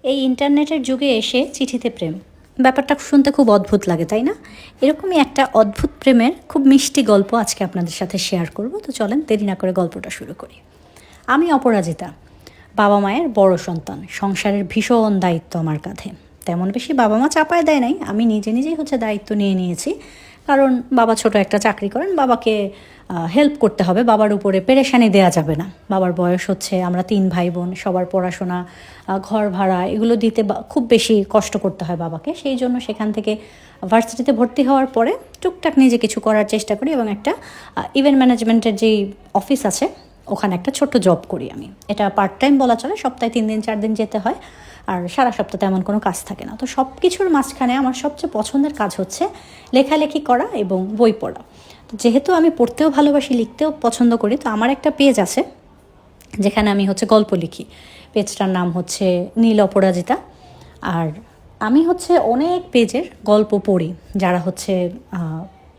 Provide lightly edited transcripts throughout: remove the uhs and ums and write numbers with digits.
এই ইন্টারনেটের যুগে এসে চিঠিতে প্রেম, ব্যাপারটা শুনতে খুব অদ্ভুত লাগে, তাই না? এরকমই একটা অদ্ভুত প্রেমের খুব মিষ্টি গল্প আজকে আপনাদের সাথে শেয়ার করব। তো চলেন দেরি না করে গল্পটা শুরু করি। আমি অপরাজিতা, বাবা মায়ের বড় সন্তান। সংসারের ভীষণ দায়িত্ব আমার কাঁধে। তেমন বেশি বাবা মা চাপায় দেয় নাই, আমি নিজে নিজেই দায়িত্ব নিয়ে নিয়েছি। কারণ বাবা ছোট একটা চাকরি করেন, বাবাকে হেল্প করতে হবে, বাবার উপরে পেরেশানি দেয়া যাবে না। বাবার বয়স হচ্ছে, আমরা 3 ভাই বোন, সবার পড়াশোনা, ঘর ভাড়া এগুলো দিতে খুব বেশি কষ্ট করতে হয় বাবাকে। সেই জন্য সেখান থেকে ভার্সিটিতে ভর্তি হওয়ার পরে টুকটাক নিজে কিছু করার চেষ্টা করি এবং একটা ইভেন্ট ম্যানেজমেন্টের যেই অফিস আছে ওখানে একটা ছোট্ট জব করি আমি। এটা পার্ট টাইম বলা চলে, সপ্তাহে 3 দিন 4 দিন যেতে হয়, আর সারা সপ্তাহে তেমন কোনো কাজ থাকে না। তো সব কিছুর মাঝখানে আমার সবচেয়ে পছন্দের কাজ হচ্ছে লেখালেখি করা এবং বই পড়া। তো যেহেতু আমি পড়তেও ভালোবাসি, লিখতেও পছন্দ করি, তো আমার একটা পেজ আছে যেখানে আমি গল্প লিখি। পেজটার নাম হচ্ছে নীল অপরাজিতা। আর আমি অনেক পেজের গল্প পড়ি, যারা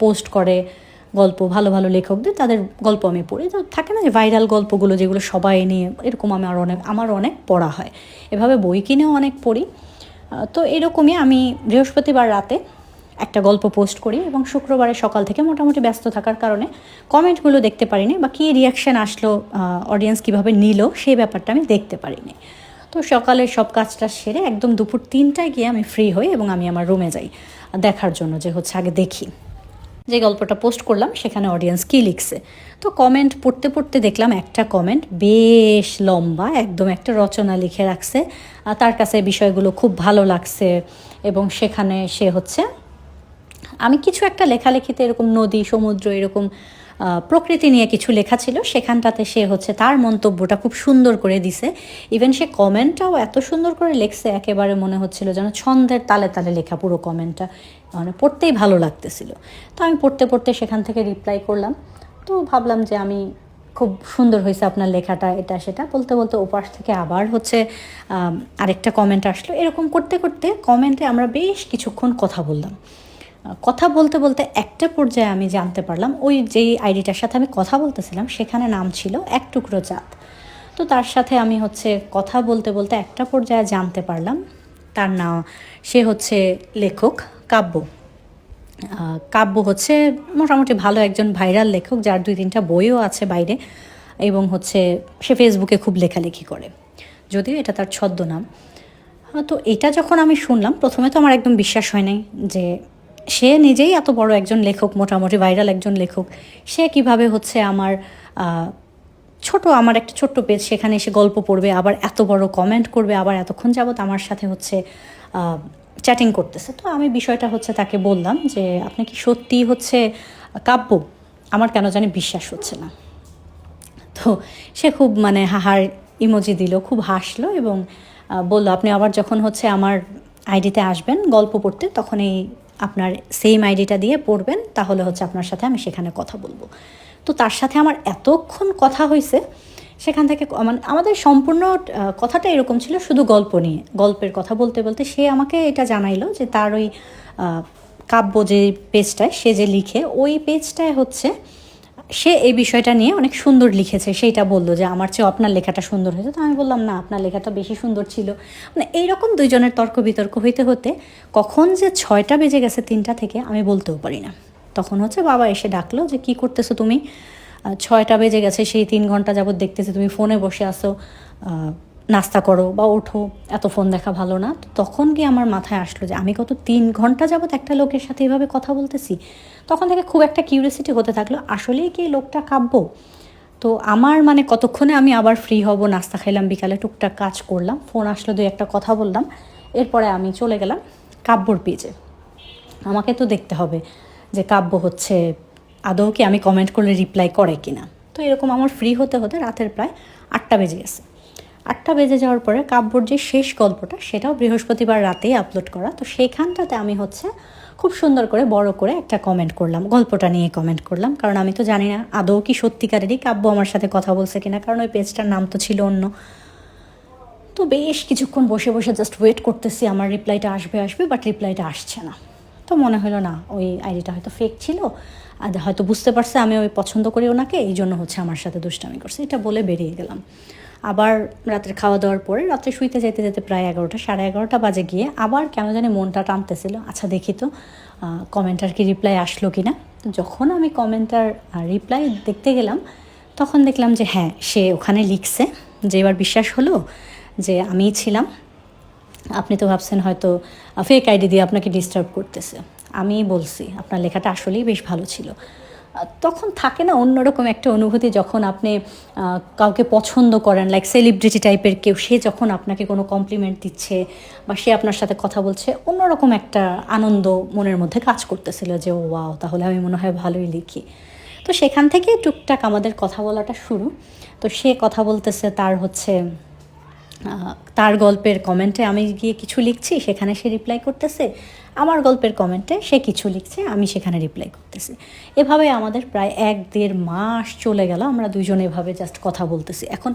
পোস্ট করে গল্প, ভালো ভালো লেখকদের, তাদের গল্প আমি পড়ি। তো থাকে না যে ভাইরাল গল্পগুলো, যেগুলো সবাই নিয়ে, এরকম আমার অনেক পড়া হয়। এভাবে বই কিনেও অনেক পড়ি। তো এরকমই আমি বৃহস্পতিবার রাতে একটা গল্প পোস্ট করি এবং শুক্রবারে সকাল থেকে মোটামুটি ব্যস্ত থাকার কারণে কমেন্টগুলো দেখতে পারিনি, বা কী রিয়াকশান আসলো, অডিয়েন্স কীভাবে নিল, সেই ব্যাপারটা আমি দেখতে পারিনি। তো সকালের সব কাজটা সেরে একদম দুপুর 3টায় গিয়ে আমি ফ্রি হই এবং আমি আমার রুমে যাই দেখার জন্য, যে আগে দেখি যে গল্পটা পোস্ট করলাম সেখানে অডিয়েন্স কী লিখছে। তো কমেন্ট পড়তে পড়তে দেখলাম একটা কমেন্ট বেশ লম্বা, একদম একটা রচনা লিখে রাখছে। তার কাছে বিষয়গুলো খুব ভালো লাগছে এবং সেখানে সে আমি কিছু একটা লেখালেখিতে এরকম নদী, সমুদ্র, এরকম প্রকৃতি নিয়ে কিছু লেখা ছিল, সেখানটাতে সে তার মন্তব্যটা খুব সুন্দর করে দিছে। ইভেন সে কমেন্টটাও এত সুন্দর করে লিখছে, একেবারে মনে হচ্ছিল যেন ছন্দের তালে তালে লেখা পুরো কমেন্টটা, মানে পড়তেই ভালো লাগতেছিল। তো আমি পড়তে পড়তে সেখান থেকে রিপ্লাই করলাম। তো ভাবলাম যে আমি খুব সুন্দর হয়েছে আপনার লেখাটা, এটা সেটা বলতে বলতে ওপাশ থেকে আবার আরেকটা কমেন্ট আসলো। এরকম করতে করতে কমেন্টে আমরা বেশ কিছুক্ষণ কথা বললাম। কথা বলতে বলতে একটা পর্যায়ে আমি জানতে পারলাম, ওই যেই আইডিটার সাথে আমি কথা বলতেছিলাম সেখানে নাম ছিল এক টুকরো চাঁদ। তো তার সাথে আমি কথা বলতে বলতে একটা পর্যায়ে জানতে পারলাম তার নাম, সে লেখক কাব্য। কাব্য মোটামুটি ভালো একজন ভাইরাল লেখক, যার 2-3টা বইও আছে বাইরে, এবং সে ফেসবুকে খুব লেখালেখি করে, যদিও এটা তার ছদ্মনাম। তো এটা যখন আমি শুনলাম, প্রথমে তো আমার একদম বিশ্বাস হয় নাই যে সে নিজেই এত বড় একজন লেখক, মোটামুটি ভাইরাল একজন লেখক, সে কিভাবে আমার আমার একটা ছোট্ট পেজ, সেখানে এসে গল্প পড়বে, আবার এত বড় কমেন্ট করবে, আবার এতক্ষণ যাবত আমার সাথে চ্যাটিং করতেছে। তো আমি বিষয়টা তাকে বললাম যে আপনি কি সত্যিই কাব্য? আমার কেন জানি বিশ্বাস হচ্ছে না। তো সে খুব হাহার ইমোজি দিল, খুব হাসলো এবং বলল, আপনি আবার যখন আমার আইডিতে আসবেন গল্প পড়তে, তখন এই আপনার সেম আইডিটা দিয়ে পড়বেন, তাহলে আপনার সাথে আমি সেখানে কথা বলবো। তো তার সাথে আমার এতক্ষণ কথা হয়েছে, সেখান থেকে আমাদের সম্পূর্ণ কথাটা এরকম ছিল, শুধু গল্প নিয়ে, গল্পের কথা বলতে বলতে সে আমাকে এটা জানাইলো যে তার ওই কাব্য যে পেজটায় সে যে লিখে, ওই পেজটায় সে এই বিষয়টা নিয়ে অনেক সুন্দর লিখেছে। সেইটা বললো যে আমার চেয়েও আপনার লেখাটা সুন্দর হয়েছে। তো আমি বললাম, না, আপনার লেখাটা বেশি সুন্দর ছিল। এইরকম দুইজনের তর্ক বিতর্ক হইতে হতে কখন যে 6টা বেজে গেছে 3টা থেকে আমি বলতেও পারি না। তখন বাবা এসে ডাকলো যে কি করতেছো তুমি, 6টা বেজে গেছে, সেই 3 ঘন্টা যাবত দেখতেছি তুমি ফোনে বসে আসো, নাস্তা করো বা ওঠো, এত ফোন দেখা ভালো না। তখন কি আমার মাথায় আসলো যে আমি কত 3 ঘন্টা যাবত একটা লোকের সাথে এভাবে কথা বলতেছি। তখন থেকে খুব একটা কিউরিয়াসিটি হতে থাকলো, আসলেই কি লোকটা কাব্য? তো আমার কতক্ষণে আমি আবার ফ্রি হব, নাস্তা খাইলাম, বিকালে টুকটাক কাজ করলাম, ফোন আসলো, 2-একটা কথা বললাম, এরপরে আমি চলে গেলাম কাব্যর পেজে। আমাকে তো দেখতে হবে যে কাব্য আদৌ কি আমি কমেন্ট করলে রিপ্লাই করে কিনা। তো এরকম আমার ফ্রি হতে হতে রাতের প্রায় 8টা বেজে গেছে। 8টা বেজে যাওয়ার পরে কাব্যর যে শেষ গল্পটা, সেটাও বৃহস্পতিবার রাতেই আপলোড করা। তো সেইখানটাতে আমি খুব সুন্দর করে বড় করে একটা কমেন্ট করলাম, গল্পটা নিয়ে কমেন্ট করলাম, কারণ আমি তো জানি না আদৌ কি সত্যিকারেরই কাব্য আমার সাথে কথা বলছে কিনা, কারণ ওই পেজটার নাম তো ছিল অন্য। তো বেশ কিছুক্ষণ বসে বসে জাস্ট ওয়েট করতেছি আমার রিপ্লাইটা আসবে আসবে, বাট রিপ্লাইটা আসছে না। তো মনে হলো না, ওই আইডিটা হয়তো ফেক ছিল, আর হয়তো বুঝতে পারছে আমি ওই পছন্দ করি ওনাকে, এই জন্য আমার সাথে দুষ্টামি করছে। এটা বলে বেরিয়ে গেলাম। আবার রাতের খাওয়া দাওয়ার পরে রাত্রে শুইতে যেতে যেতে প্রায় 11টা, সাড়ে 11টা বাজে গিয়ে আবার কেন জানি মনটা টানতেছিল, আচ্ছা দেখি তো কমেন্টার কি রিপ্লাই আসলো কি না। তো যখন আমি কমেন্টার রিপ্লাই দেখতে গেলাম তখন দেখলাম যে হ্যাঁ, সে ওখানে লিখছে যে এবার বিশ্বাস হলো যে আমিই ছিলাম, আপনি তো ভাবছেন হয়তো ফেক আইডি দিয়ে আপনাকে ডিস্টার্ব করতেছে, আমি বলছি আপনার লেখাটা আসলেই বেশ ভালো ছিল। তখন থাকে না অন্যরকম একটা অনুভূতি যখন আপনি কাউকে পছন্দ করেন, লাইক সেলিব্রিটি টাইপের কেউ, সে যখন আপনাকে কোনো কমপ্লিমেন্ট দিচ্ছে বা সে আপনার সাথে কথা বলছে, অন্যরকম একটা আনন্দ মনের মধ্যে কাজ করতেছিল যে ও ওয়াও, তাহলে আমি মনে হয় ভালোই লিখি। তো সেখান থেকে টুকটাক আমাদের কথা বলাটা শুরু। তো সে কথা বলতেছে তার হচ্ছে তার গল্পের কমেন্টে আমি গিয়ে কিছু লিখছি, সেখানে সে রিপ্লাই করতেছে, আমার গল্পের কমেন্টে সে কিছু লিখছে, আমি সেখানে রিপ্লাই করতেছি। এভাবে আমাদের প্রায় 1-1.5 মাস চলে গেল, আমরা দুজনে এভাবে জাস্ট কথা বলতেছি। এখন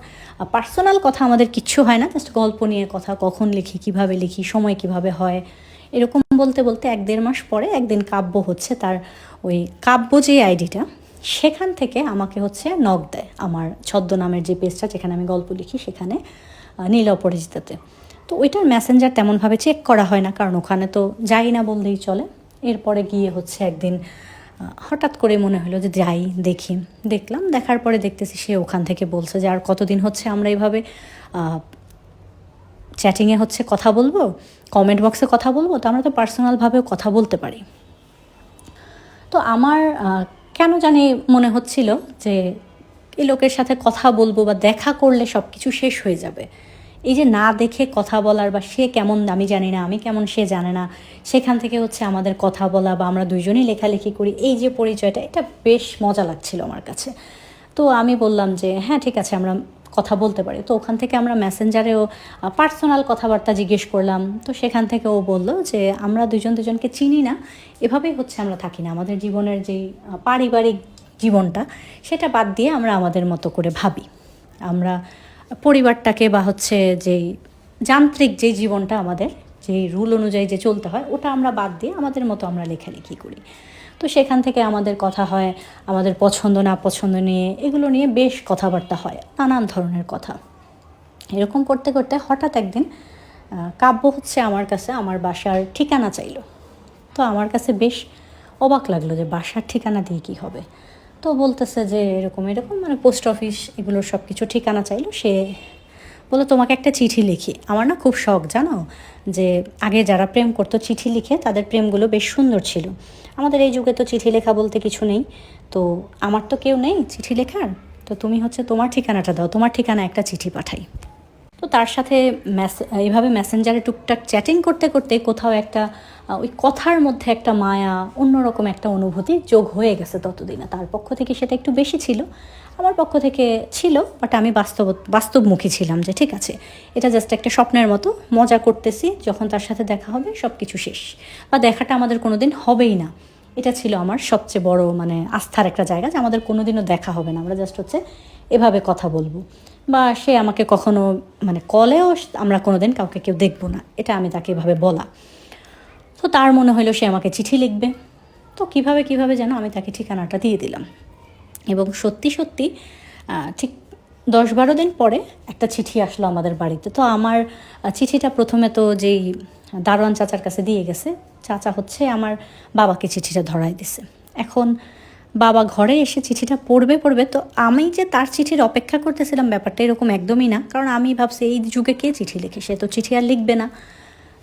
পার্সোনাল কথা আমাদের কিচ্ছু হয় না, জাস্ট গল্প নিয়ে কথা, কখন লিখি, কিভাবে লিখি, সময় কিভাবে হয়, এরকম বলতে বলতে 1-1.5 মাস পরে একদিন কাব্য হচ্ছে তার ওই কাব্য যে আইডিটা, সেখান থেকে আমাকে হচ্ছে নক দেয় আমার ছদ্মনামের যে পেজটা যেখানে আমি গল্প লিখি, সেখানে নীল অপরাজিতাতে। তো ওইটার মেসেঞ্জার তেমনভাবে চেক করা হয় না, কারণ ওখানে তো যাই না বললেই চলে। এরপরে গিয়ে হচ্ছে একদিন হঠাৎ করে মনে হলো যে যাই দেখি, দেখলাম, দেখার পরে দেখতেছি সে ওখান থেকে বলছে যে আর কতদিন হচ্ছে আমরা এইভাবে চ্যাটিংয়ে হচ্ছে কথা বলবো, কমেন্ট বক্সে কথা বলবো, তো আমরা তো পার্সোনালভাবেও কথা বলতে পারি। তো আমার কেন জানি মনে হচ্ছিল যে এই লোকের সাথে কথা বলবো বা দেখা করলে সব কিছু শেষ হয়ে যাবে। এই যে না দেখে কথা বলার, বা সে কেমন আমি জানি না, আমি কেমন সে জানে না, সেখান থেকে হচ্ছে আমাদের কথা বলা বা আমরা দুইজনই লেখালেখি করি, এই যে পরিচয়টা, এটা বেশ মজা লাগছিল আমার কাছে। তো আমি বললাম যে হ্যাঁ ঠিক আছে, আমরা কথা বলতে পারি। তো ওখান থেকে আমরা মেসেঞ্জারেও পার্সোনাল কথাবার্তা জিজ্ঞেস করলাম। তো সেখান থেকে ও বলল যে আমরা দুজন দুজনকে চিনি না, এভাবেই হচ্ছে আমরা থাকি না, আমাদের জীবনের যেই পারিবারিক জীবনটা সেটা বাদ দিয়ে আমরা আমাদের মতো করে ভাবি, আমরা পরিবারটাকে বা হচ্ছে যেই যান্ত্রিক যে জীবনটা আমাদের, যেই রুল অনুযায়ী যে চলতে হয়, ওটা আমরা বাদ দিয়ে আমাদের মতো আমরা লেখালেখি করি। তো সেখান থেকে আমাদের কথা হয়, আমাদের পছন্দ না পছন্দ নিয়ে, এগুলো নিয়ে বেশ কথাবার্তা হয়, নানান ধরনের কথা। এরকম করতে করতে হঠাৎ একদিন কাব্য হচ্ছে আমার কাছে আমার বাসার ঠিকানা চাইলো। তো আমার কাছে বেশ অবাক লাগলো যে বাসার ঠিকানা দিয়ে কী হবে। তো বলতেছে যে এরকম এরকম, মানে পোস্ট অফিস এগুলোর সব কিছু ঠিকানা চাইলো। সে বললো তোমাকে একটা চিঠি লিখি। আমার না খুব শখ, জানো, যে আগে যারা প্রেম করতো চিঠি লিখে, তাদের প্রেমগুলো বেশ সুন্দর ছিল। আমাদের এই যুগে তো চিঠি লেখা বলতে কিছু নেই, তো আমার তো কেউ নেই চিঠি লেখার, তো তুমি হচ্ছে তোমার ঠিকানাটা দাও, তোমার ঠিকানা একটা চিঠি পাঠাই। তো তার সাথে এইভাবে মেসেঞ্জারে টুকটাক চ্যাটিং করতে করতে কোথাও একটা ওই কথার মধ্যে একটা মায়া, অন্যরকম একটা অনুভূতি যোগ হয়ে গেছে ততদিনে। তার পক্ষ থেকে সেটা একটু বেশি ছিল, আমার পক্ষ থেকে ছিল, বাট আমি বাস্তবমুখী ছিলাম যে ঠিক আছে, এটা জাস্ট একটা স্বপ্নের মতো মজা করতেছি, যখন তার সাথে দেখা হবে সব কিছু শেষ, বা দেখাটা আমাদের কোনো দিন হবেই না। এটা ছিল আমার সবচেয়ে বড় মানে আস্থার একটা জায়গা, যে আমাদের কোনো দিনও দেখা হবে না, আমরা জাস্ট হচ্ছে এভাবে কথা বলবো, বা সে আমাকে কখনো মানে কলেও আমরা কোনো দিন কাউকে কেউ দেখবো না, এটা আমি তাকে এভাবে বলা। তো তার মনে হলো সে আমাকে চিঠি লিখবে। তো কিভাবে যেন আমি তাকে ঠিকানাটা দিয়ে দিলাম, এবং সত্যি সত্যি ঠিক 10-12 দিন পরে একটা চিঠি আসলো আমাদের বাড়িতে। তো আমার চিঠিটা প্রথমে তো যেই দারোয়ান চাচার কাছে দিয়ে গেছে, চাচা হচ্ছে আমার বাবাকে চিঠিটা ধরাই দিছে। এখন বাবা ঘরে এসে চিঠিটা পড়বে, তো আমি যে তার চিঠির অপেক্ষা করতেছিলাম ব্যাপারটা এরকম একদমই না, কারণ আমি ভাবছি এই যুগে কে চিঠি লিখে, সে তো চিঠি আর লিখবে না।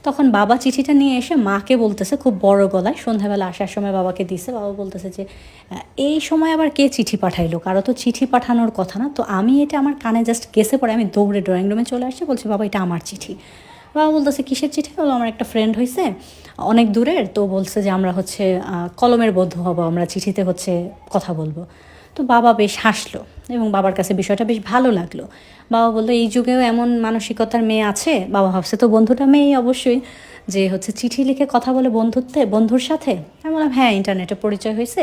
তখন বাবা চিঠিটা নিয়ে এসে মাকে বলতেছে খুব বড় গলায়, সন্ধ্যাবেলা আসার সময় বাবাকে দিছে, বাবা বলতেছে যে এই সময় আবার কে চিঠি পাঠাইলো, কারো তো চিঠি পাঠানোর কথা না। তো আমি এটা আমার কানে জাস্ট গেছে পরে আমি দৌড়ে ড্রয়িং রুমে চলে আসছি, বলছি বাবা এটা আমার চিঠি। বাবা বলতেছে কিসের চিঠি? বলো আমার একটা ফ্রেন্ড হয়েছে অনেক দূরের, তো বলছে যে আমরা হচ্ছে কলমের বন্ধু হব, আমরা চিঠিতে হচ্ছে কথা বলবো। তো বাবা বেশ হাসলো, এবং বাবার কাছে বিষয়টা বেশ ভালো লাগলো। বাবা বললো এই যুগেও এমন মানসিকতার মেয়ে আছে। বাবা ভাবছে তো বন্ধুটা মেয়েই অবশ্যই, যে হচ্ছে চিঠি লিখে কথা বলে বন্ধুর সাথে। আমি বললাম হ্যাঁ, ইন্টারনেটে পরিচয় হয়েছে,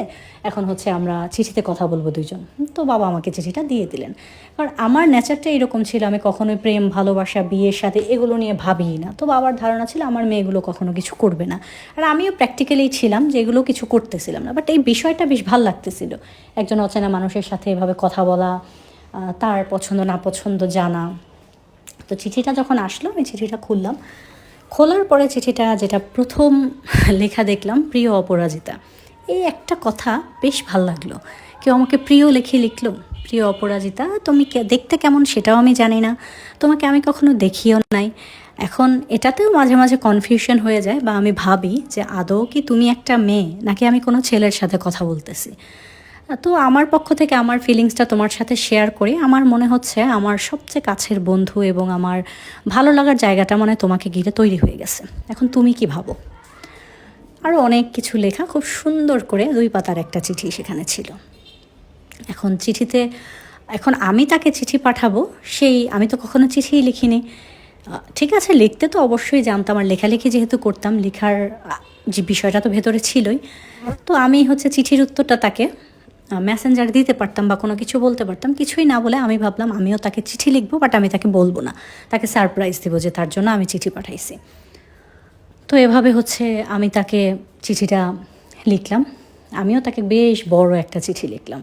এখন হচ্ছে আমরা চিঠিতে কথা বলবো দুজন। তো বাবা আমাকে চিঠিটা দিয়ে দিলেন, কারণ আমার নেচারটা এরকম ছিল, আমি কখনোই প্রেম ভালোবাসা বিয়ের সাথে এগুলো নিয়ে ভাবিই না। তো বাবার ধারণা ছিল আমার মেয়েগুলো কখনো কিছু করবে না, আর আমিও প্র্যাকটিক্যালি ছিলাম যে এগুলো কিছু করতেছিলাম না। বাট এই বিষয়টা বেশ ভালো লাগতেছিল, একজন অচেনা মানুষের সাথে এভাবে কথা বলা, তার পছন্দ না পছন্দ জানা। তো চিঠিটা যখন আসলো আমি চিঠিটা খুললাম, খোলার পরে চিঠিটা যেটা প্রথম লেখা দেখলাম, প্রিয় অপরাজিতা। এই একটা কথা বেশ ভাল লাগলো। কেউ আমাকে প্রিয় লিখলো, প্রিয় অপরাজিতা তুমি দেখতে কেমন সেটাও আমি জানি না, তোমাকে আমি কখনো দেখিও নাই। এখন এটাতেও মাঝে মাঝে কনফিউশন হয়ে যায়, বা আমি ভাবি যে আদৌ কি তুমি একটা মেয়ে নাকি আমি কোনো ছেলের সাথে কথা বলতেছি। তো আমার পক্ষ থেকে আমার ফিলিংসটা তোমার সাথে শেয়ার করি। আমার মনে হচ্ছে আমার সবচেয়ে কাছের বন্ধু এবং আমার ভালো লাগার জায়গাটা মানে তোমাকে ঘিরে তৈরি হয়ে গেছে। এখন তুমি কি ভাবো? আরও অনেক কিছু লেখা, খুব সুন্দর করে 2 পাতার একটা চিঠি সেখানে ছিল। এখন আমি তাকে চিঠি পাঠাবো, আমি তো কখনো চিঠিই লিখিনি। ঠিক আছে, লিখতে তো অবশ্যই জানতাম, আর লেখালেখি যেহেতু করতাম, লেখার যে বিষয়টা তো ভেতরে ছিলই। তো আমি চিঠির উত্তরটা তাকে মেসেঞ্জার দিতে পারতাম বা কোনো কিছু বলতে পারতাম। কিছুই না বলে আমি ভাবলাম আমিও তাকে চিঠি লিখবো, বাট আমি তাকে বলবো না, তাকে সারপ্রাইজ দেবো যে তার জন্য আমি চিঠি পাঠাইছি। তো এভাবে আমি তাকে চিঠিটা লিখলাম। আমিও তাকে বেশ বড় একটা চিঠি লিখলাম।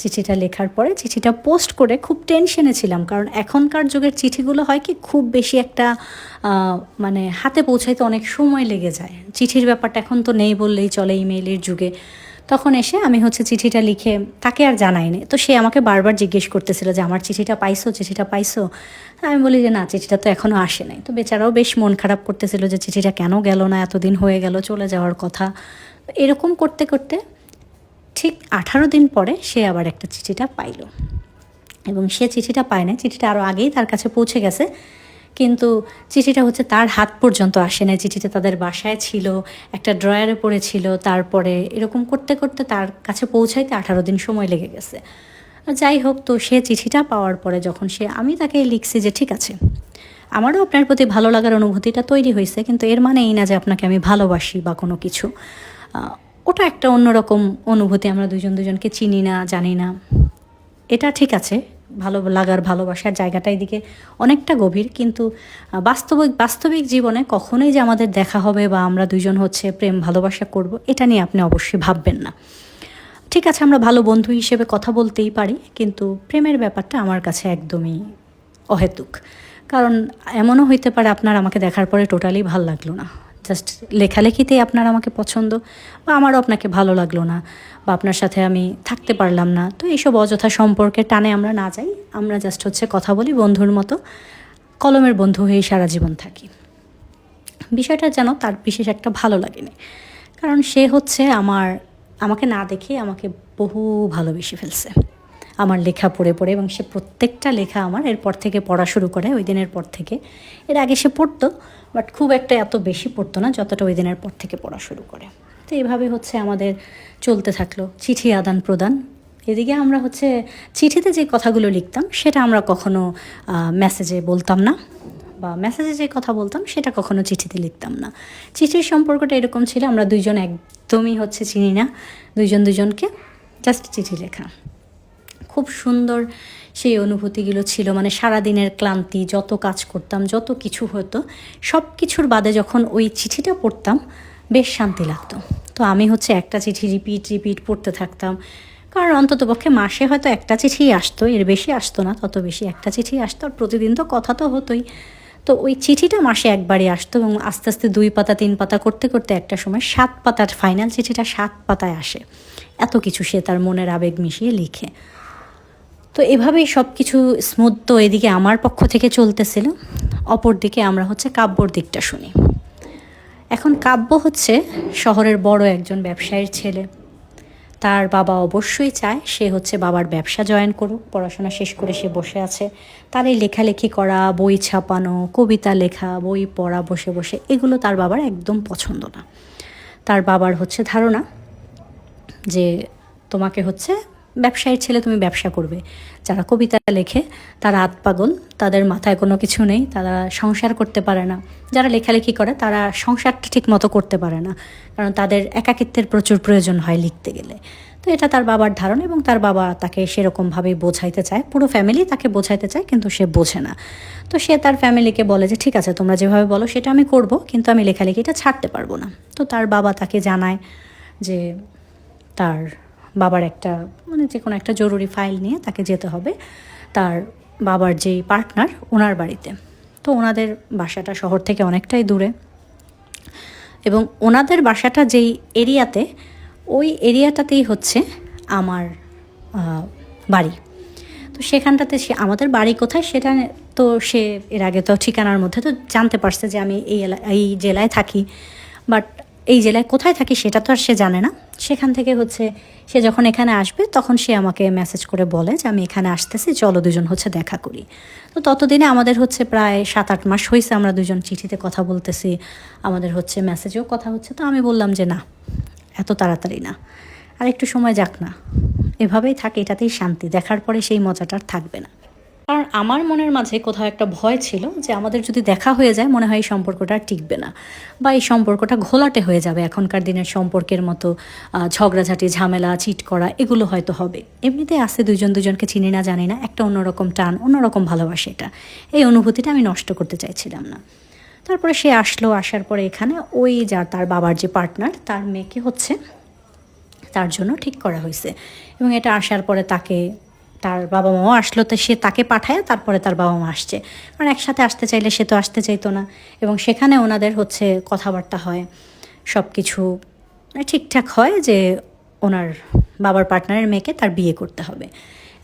চিঠিটা লেখার পরে চিঠিটা পোস্ট করে খুব টেনশনে ছিলাম, কারণ এখনকার যুগের চিঠিগুলো হয় কি খুব বেশি একটা মানে হাতে পৌঁছাইতে অনেক সময় লেগে যায়। চিঠির ব্যাপারটা এখন তো নেই বললেই চলে, ইমেইলের যুগে। তখন এসে আমি চিঠিটা লিখে তাকে আর জানাইনি। তো সে আমাকে বারবার জিজ্ঞেস করতেছিল যে আমার চিঠিটা পাইছো। আমি বলি যে না, চিঠিটা তো এখনও আসে নাই। তো বেচারাও বেশ মন খারাপ করতেছিল যে চিঠিটা কেন গেল না, এতদিন হয়ে গেল, চলে যাওয়ার কথা। এরকম করতে করতে ঠিক 18 দিন পরে সে আবার একটা চিঠিটা পাইল, এবং সে চিঠিটা পায় না, চিঠিটা আরও আগেই তার কাছে পৌঁছে গেছে, কিন্তু চিঠিটা তার হাত পর্যন্ত আসে না। চিঠিটা তাদের বাসায় ছিল, একটা ড্রয়ারে পড়েছিল। তারপরে এরকম করতে করতে তার কাছে পৌঁছাইতে 18 দিন সময় লেগে গেছে। যাই হোক, তো সে চিঠিটা পাওয়ার পরে যখন আমি তাকে লিখছি যে ঠিক আছে, আমারও আপনার প্রতি ভালো লাগার অনুভূতিটা তৈরি হয়েছে, কিন্তু এর মানে এই না যে আপনাকে আমি ভালোবাসি বা কোনো কিছু। ওটা একটা অন্যরকম অনুভূতি, আমরা দুজনকে চিনি না, জানি না। এটা ঠিক আছে, ভালো লাগার ভালোবাসার জায়গাটা এদিকে অনেকটা গভীর, কিন্তু বাস্তবিক জীবনে কখনোই যে আমাদের দেখা হবে বা আমরা দুজন প্রেম ভালোবাসা করব, এটা নিয়ে আপনি অবশ্যই ভাববেন না। ঠিক আছে, আমরা ভালো বন্ধু হিসেবে কথা বলতেই পারি, কিন্তু প্রেমের ব্যাপারটা আমার কাছে একদমই অহেতুক। কারণ এমনও হইতে পারে আপনার আমাকে দেখার পরে টোটালি ভালো লাগলো না, জাস্ট লেখালেখিতেই আপনার আমাকে পছন্দ, বা আমারও আপনাকে ভালো লাগলো না, বা আপনার সাথে আমি থাকতে পারলাম না। তো এইসব অযথা সম্পর্কের টানে আমরা না যাই, আমরা জাস্ট কথা বলি বন্ধুর মতো, কলমের বন্ধু হয়েই সারা জীবন থাকি। বিষয়টা যেন তার বিশেষ একটা ভালো লাগেনি, কারণ সে আমাকে না দেখে আমাকে বহু ভালোবেসে ফেলছে আমার লেখা পড়ে পড়ে, এবং সে প্রত্যেকটা লেখা আমার এরপর থেকে পড়া শুরু করে ওই দিনের পর থেকে। এর আগে সে পড়তো, বাট খুব একটা এত বেশি পড়তো না যতটা ওই দিনের পর থেকে পড়া শুরু করে। তো এইভাবে আমাদের চলতে থাকলো চিঠি আদান প্রদান। এদিকে আমরা চিঠিতে যে কথাগুলো লিখতাম সেটা আমরা কখনো মেসেজে বলতাম না, বা মেসেজে যে কথা বলতাম সেটা কখনো চিঠিতে লিখতাম না। চিঠির সম্পর্কটা এরকম ছিল, আমরা দুইজন একদমই চিনি না, দুজনকে জাস্ট চিঠি লেখা। খুব সুন্দর সেই অনুভূতিগুলো ছিল, মানে সারাদিনের ক্লান্তি, যত কাজ করতাম, যত কিছু হতো, সব কিছুর বাদে যখন ওই চিঠিটা পড়তাম বেশ শান্তি লাগতো। তো আমি একটা চিঠি রিপিট পড়তে থাকতাম, কারণ অন্ততপক্ষে মাসে হয়তো একটা চিঠিই আসতো, এর বেশি আসতো না, তত বেশি একটা চিঠি আসতো, আর প্রতিদিন তো কথা তো হতোই। তো ওই চিঠিটা মাসে একবারই আসতো, এবং আস্তে আস্তে 2 পাতা 3 পাতা করতে করতে একটা সময় 7 পাতার ফাইনাল চিঠিটা 7 পাতায় আসে। এত কিছু সে তার মনের আবেগ মিশিয়ে লিখে। তো এভাবেই সব কিছু স্মুথ তো এদিকে আমার পক্ষ থেকে চলতেছিল, অপরদিকে আমরা কাব্যর দিকটা শুনি। এখন কাব্য শহরের বড় একজন ব্যবসায়ীর ছেলে। তার বাবা অবশ্যই চায় সে বাবার ব্যবসা জয়েন করুক, পড়াশোনা শেষ করে সে বসে আছে। তার এই লেখালেখি করা, বই ছাপানো, কবিতা লেখা, বই পড়া বসে বসে, এগুলো তার বাবার একদম পছন্দ না। তার বাবার ধারণা যে তোমাকে ব্যবসায়ীর ছেলে, তুমি ব্যবসা করবে। যারা কবিতা লেখে তারা আতপাগল, তাদের মাথায় কোনো কিছু নেই, তারা সংসার করতে পারে না। যারা লেখালেখি করে তারা সংসারটা ঠিক মতো করতে পারে না, কারণ তাদের একাকিত্বের প্রচুর প্রয়োজন হয় লিখতে গেলে। তো এটা তার বাবার ধারণা, এবং তার বাবা তাকে সেরকমভাবেই বোঝাইতে চায়, পুরো ফ্যামিলি তাকে বোঝাইতে চায়, কিন্তু সে বোঝে না। তো সে তার ফ্যামিলিকে বলে যে ঠিক আছে, তোমরা যেভাবে বলো সেটা আমি করব, কিন্তু আমি লেখালেখিটা ছাড়তে পারবো না। তো তার বাবা তাকে জানায় যে তার বাবার একটা যে কোনো একটা জরুরি ফাইল নিয়ে তাকে যেতে হবে, তার বাবার যেই পার্টনার ওনার বাড়িতে। তো ওনাদের বাসাটা শহর থেকে অনেকটাই দূরে, এবং ওনাদের বাসাটা যেই এরিয়াতে, ওই এরিয়াটাতেই হচ্ছে আমার বাড়ি। তো সেখানটাতে সে আমাদের বাড়ি কোথায় সেটা তো সে এর আগে তো ঠিকানার মধ্যে তো জানতে পারছে যে আমি এই জেলায় থাকি, বাট এই জেলায় কোথায় থাকি সেটা তো আর সে জানে না। সেখান থেকে হচ্ছে সে যখন এখানে আসবে তখন সে আমাকে মেসেজ করে বলে যে আমি এখানে আসতেছি, চলো দুজন হচ্ছে দেখা করি। তো ততদিনে আমাদের হচ্ছে প্রায় 7-8 মাস হয়েছে আমরা দুজন চিঠিতে কথা বলতেছি, আমাদের হচ্ছে মেসেজেও কথা হচ্ছে। তো আমি বললাম যে না, এত তাড়াতাড়ি না, আর একটু সময় যাক না, এভাবেই থাকে, এটাতেই শান্তি, দেখার পরে সেই মজাটা আর থাকবে না। কারণ আমার মনের মাঝে কোথাও একটা ভয় ছিল যে আমাদের যদি দেখা হয়ে যায় মনে হয় এই সম্পর্কটা আর টিকবে না, বা এই সম্পর্কটা ঘোলাটে হয়ে যাবে। এখনকার দিনের সম্পর্কের মতো ঝগড়াঝাটি, ঝামেলা, চিট করা এগুলো হয়তো হবে। এমনিতে আছে দুজন দুজনকে চিনি না জানি না, একটা অন্যরকম টান, অন্যরকম ভালোবাসা, এই অনুভূতিটা আমি নষ্ট করতে চাইছিলাম না। তারপরে সে আসলো, আসার পরে এখানে ওই তার বাবার যে পার্টনার তার মেয়েকে হচ্ছে তার জন্য ঠিক করা হয়েছে, এবং এটা আসার পরে তার বাবা মাও আসলো, তো সে তাকে পাঠায়, তারপরে তার বাবা মা আসছে। কারণ একসাথে আসতে চাইলে সে তো আসতে চাইতো না, এবং সেখানে ওনাদের হচ্ছে কথাবার্তা হয়, সব কিছু ঠিকঠাক হয় যে ওনার বাবার পার্টনারের মেয়েকে তার বিয়ে করতে হবে।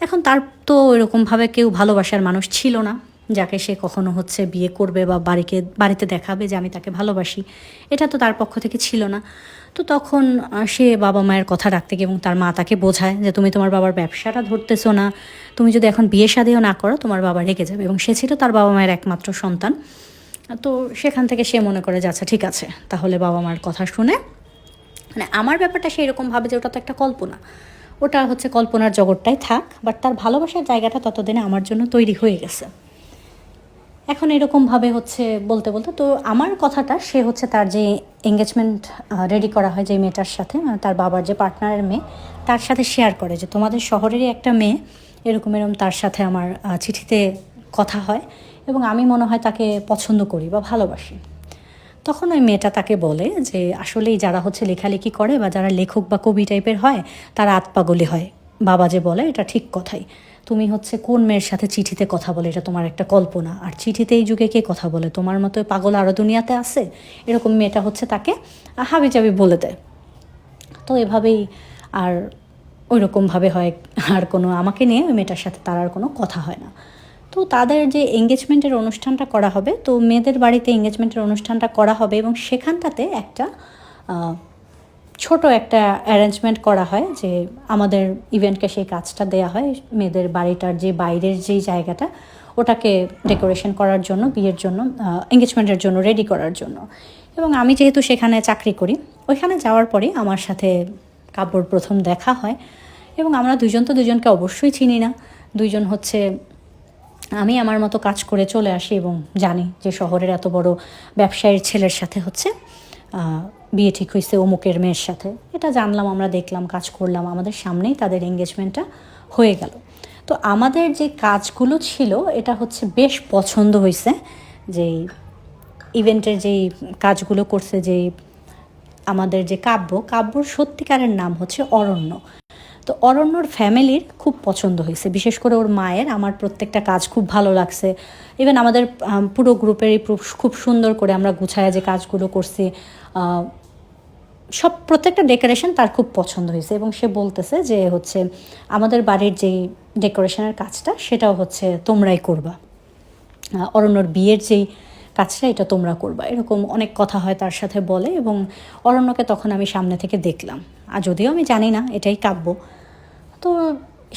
এখন তার তো এরকমভাবে কেউ ভালোবাসার মানুষ ছিল না যাকে সে কখনো হচ্ছে বিয়ে করবে বা বাড়িতে দেখাবে যে আমি তাকে ভালোবাসি, এটা তো তার পক্ষ থেকে ছিল না। তো তখন সে বাবা মায়ের কথা রাখতে গিয়ে, এবং তার মা তাকে বোঝায় যে তুমি তোমার বাবার ব্যবসাটা ধরতেছো না, তুমি যদি এখন বিয়ে শাদিও না করো তোমার বাবা রেগে যাবে, এবং সে ছিল তার বাবা মায়ের একমাত্র সন্তান। তো সেখান থেকে সে মনে করে যে আচ্ছা ঠিক আছে, তাহলে বাবা মার কথা শুনে, মানে আমার ব্যাপারটা সে এরকম ভাবে যে ওটা তো একটা কল্পনা, ওটা হচ্ছে কল্পনার জগৎটাই থাক, বাট তার ভালোবাসার জায়গাটা ততদিনে আমার জন্য তৈরি হয়ে গেছে। এখন এরকমভাবে হচ্ছে বলতে বলতে তো আমার কথাটা সে হচ্ছে তার যে এঙ্গেজমেন্ট রেডি করা হয় যে মেয়েটার সাথে, তার বাবার যে পার্টনারের মেয়ে, তার সাথে শেয়ার করে যে তোমাদের শহরেরই একটা মেয়ে এরকম এরকম, তার সাথে আমার চিঠিতে কথা হয়, এবং আমি মনে হয় তাকে পছন্দ করি বা ভালোবাসি। তখন ওই মেয়েটা তাকে বলে যে আসলেই যারা হচ্ছে লেখালেখি করে বা যারা লেখক বা কবি টাইপের হয় তারা আতপাগলি হয়। বাবা যে বলে এটা ঠিক কথাই, তুমি হচ্ছে কোন মেয়ের সাথে চিঠিতে কথা বলে, এটা তোমার একটা কল্পনা, আর চিঠিতে এই যুগে কে কথা বলে, তোমার মতো পাগল আরও দুনিয়াতে আছে, এরকম মেয়েটা হচ্ছে তাকে হাবিজাবি বলে দেয়। তো এভাবেই আর ওই রকমভাবে হয়, আর কোনো আমাকে নিয়ে ওই মেয়েটার সাথে তার আর কোনো কথা হয় না। তো তাদের যে এঙ্গেজমেন্টের অনুষ্ঠানটা করা হবে, তো মেয়েদের বাড়িতে এঙ্গেজমেন্টের অনুষ্ঠানটা করা হবে, এবং সেখানটাতে একটা ছোট একটা অ্যারেঞ্জমেন্ট করা হয় যে আমাদের ইভেন্টকে সেই কাজটা দেয়া হয়, মেয়েদের বাড়িটার যে বাইরের যেই জায়গাটা ওটাকে ডেকোরেশন করার জন্য, বিয়ের জন্য, এঙ্গেজমেন্টের জন্য রেডি করার জন্য। এবং আমি যেহেতু সেখানে চাকরি করি, ওইখানে যাওয়ার পরে আমার সাথে কাব্যর প্রথম দেখা হয়, এবং আমরা দুজন তো দুজনকে অবশ্যই চিনি না, দুইজন হচ্ছে আমি আমার মতো কাজ করে চলে আসি, এবং জানি যে শহরের এত বড় ব্যবসায়ীর ছেলের সাথে হচ্ছে বিয়ে ঠিক হয়েছে অমুকের মেয়ের সাথে, এটা জানলাম, আমরা দেখলাম, কাজ করলাম, আমাদের সামনেই তাদের এঙ্গেজমেন্টটা হয়ে গেল। তো আমাদের যে কাজগুলো ছিল এটা হচ্ছে বেশ পছন্দ হয়েছে, যেই ইভেন্টের যেই কাজগুলো করছে, যেই আমাদের যে কাব্যর সত্যিকারের নাম হচ্ছে অরণ্য। তো অরণ্যর ফ্যামিলির খুব পছন্দ হয়েছে, বিশেষ করে ওর মায়ের আমার প্রত্যেকটা কাজ খুব ভালো লাগছে। ইভেন আমাদের পুরো গ্রুপেরই খুব সুন্দর করে আমরা গুছায় যে কাজগুলো করছি, প্রত্যেকটা ডেকোরেশন তার খুব পছন্দ হয়েছে, এবং সে বলতেছে যে হচ্ছে আমাদের বাড়ির যেই ডেকোরেশনের কাজটা সেটাও হচ্ছে তোমরাই করবা, অরণ্যর বিয়ের যেই কাজটা এটা তোমরা করবা, এরকম অনেক কথা হয় তার সাথে বলে। এবং অরণ্যকে তখন আমি সামনে থেকে দেখলাম, আর যদিও আমি জানি না এটাই কাব্য। তো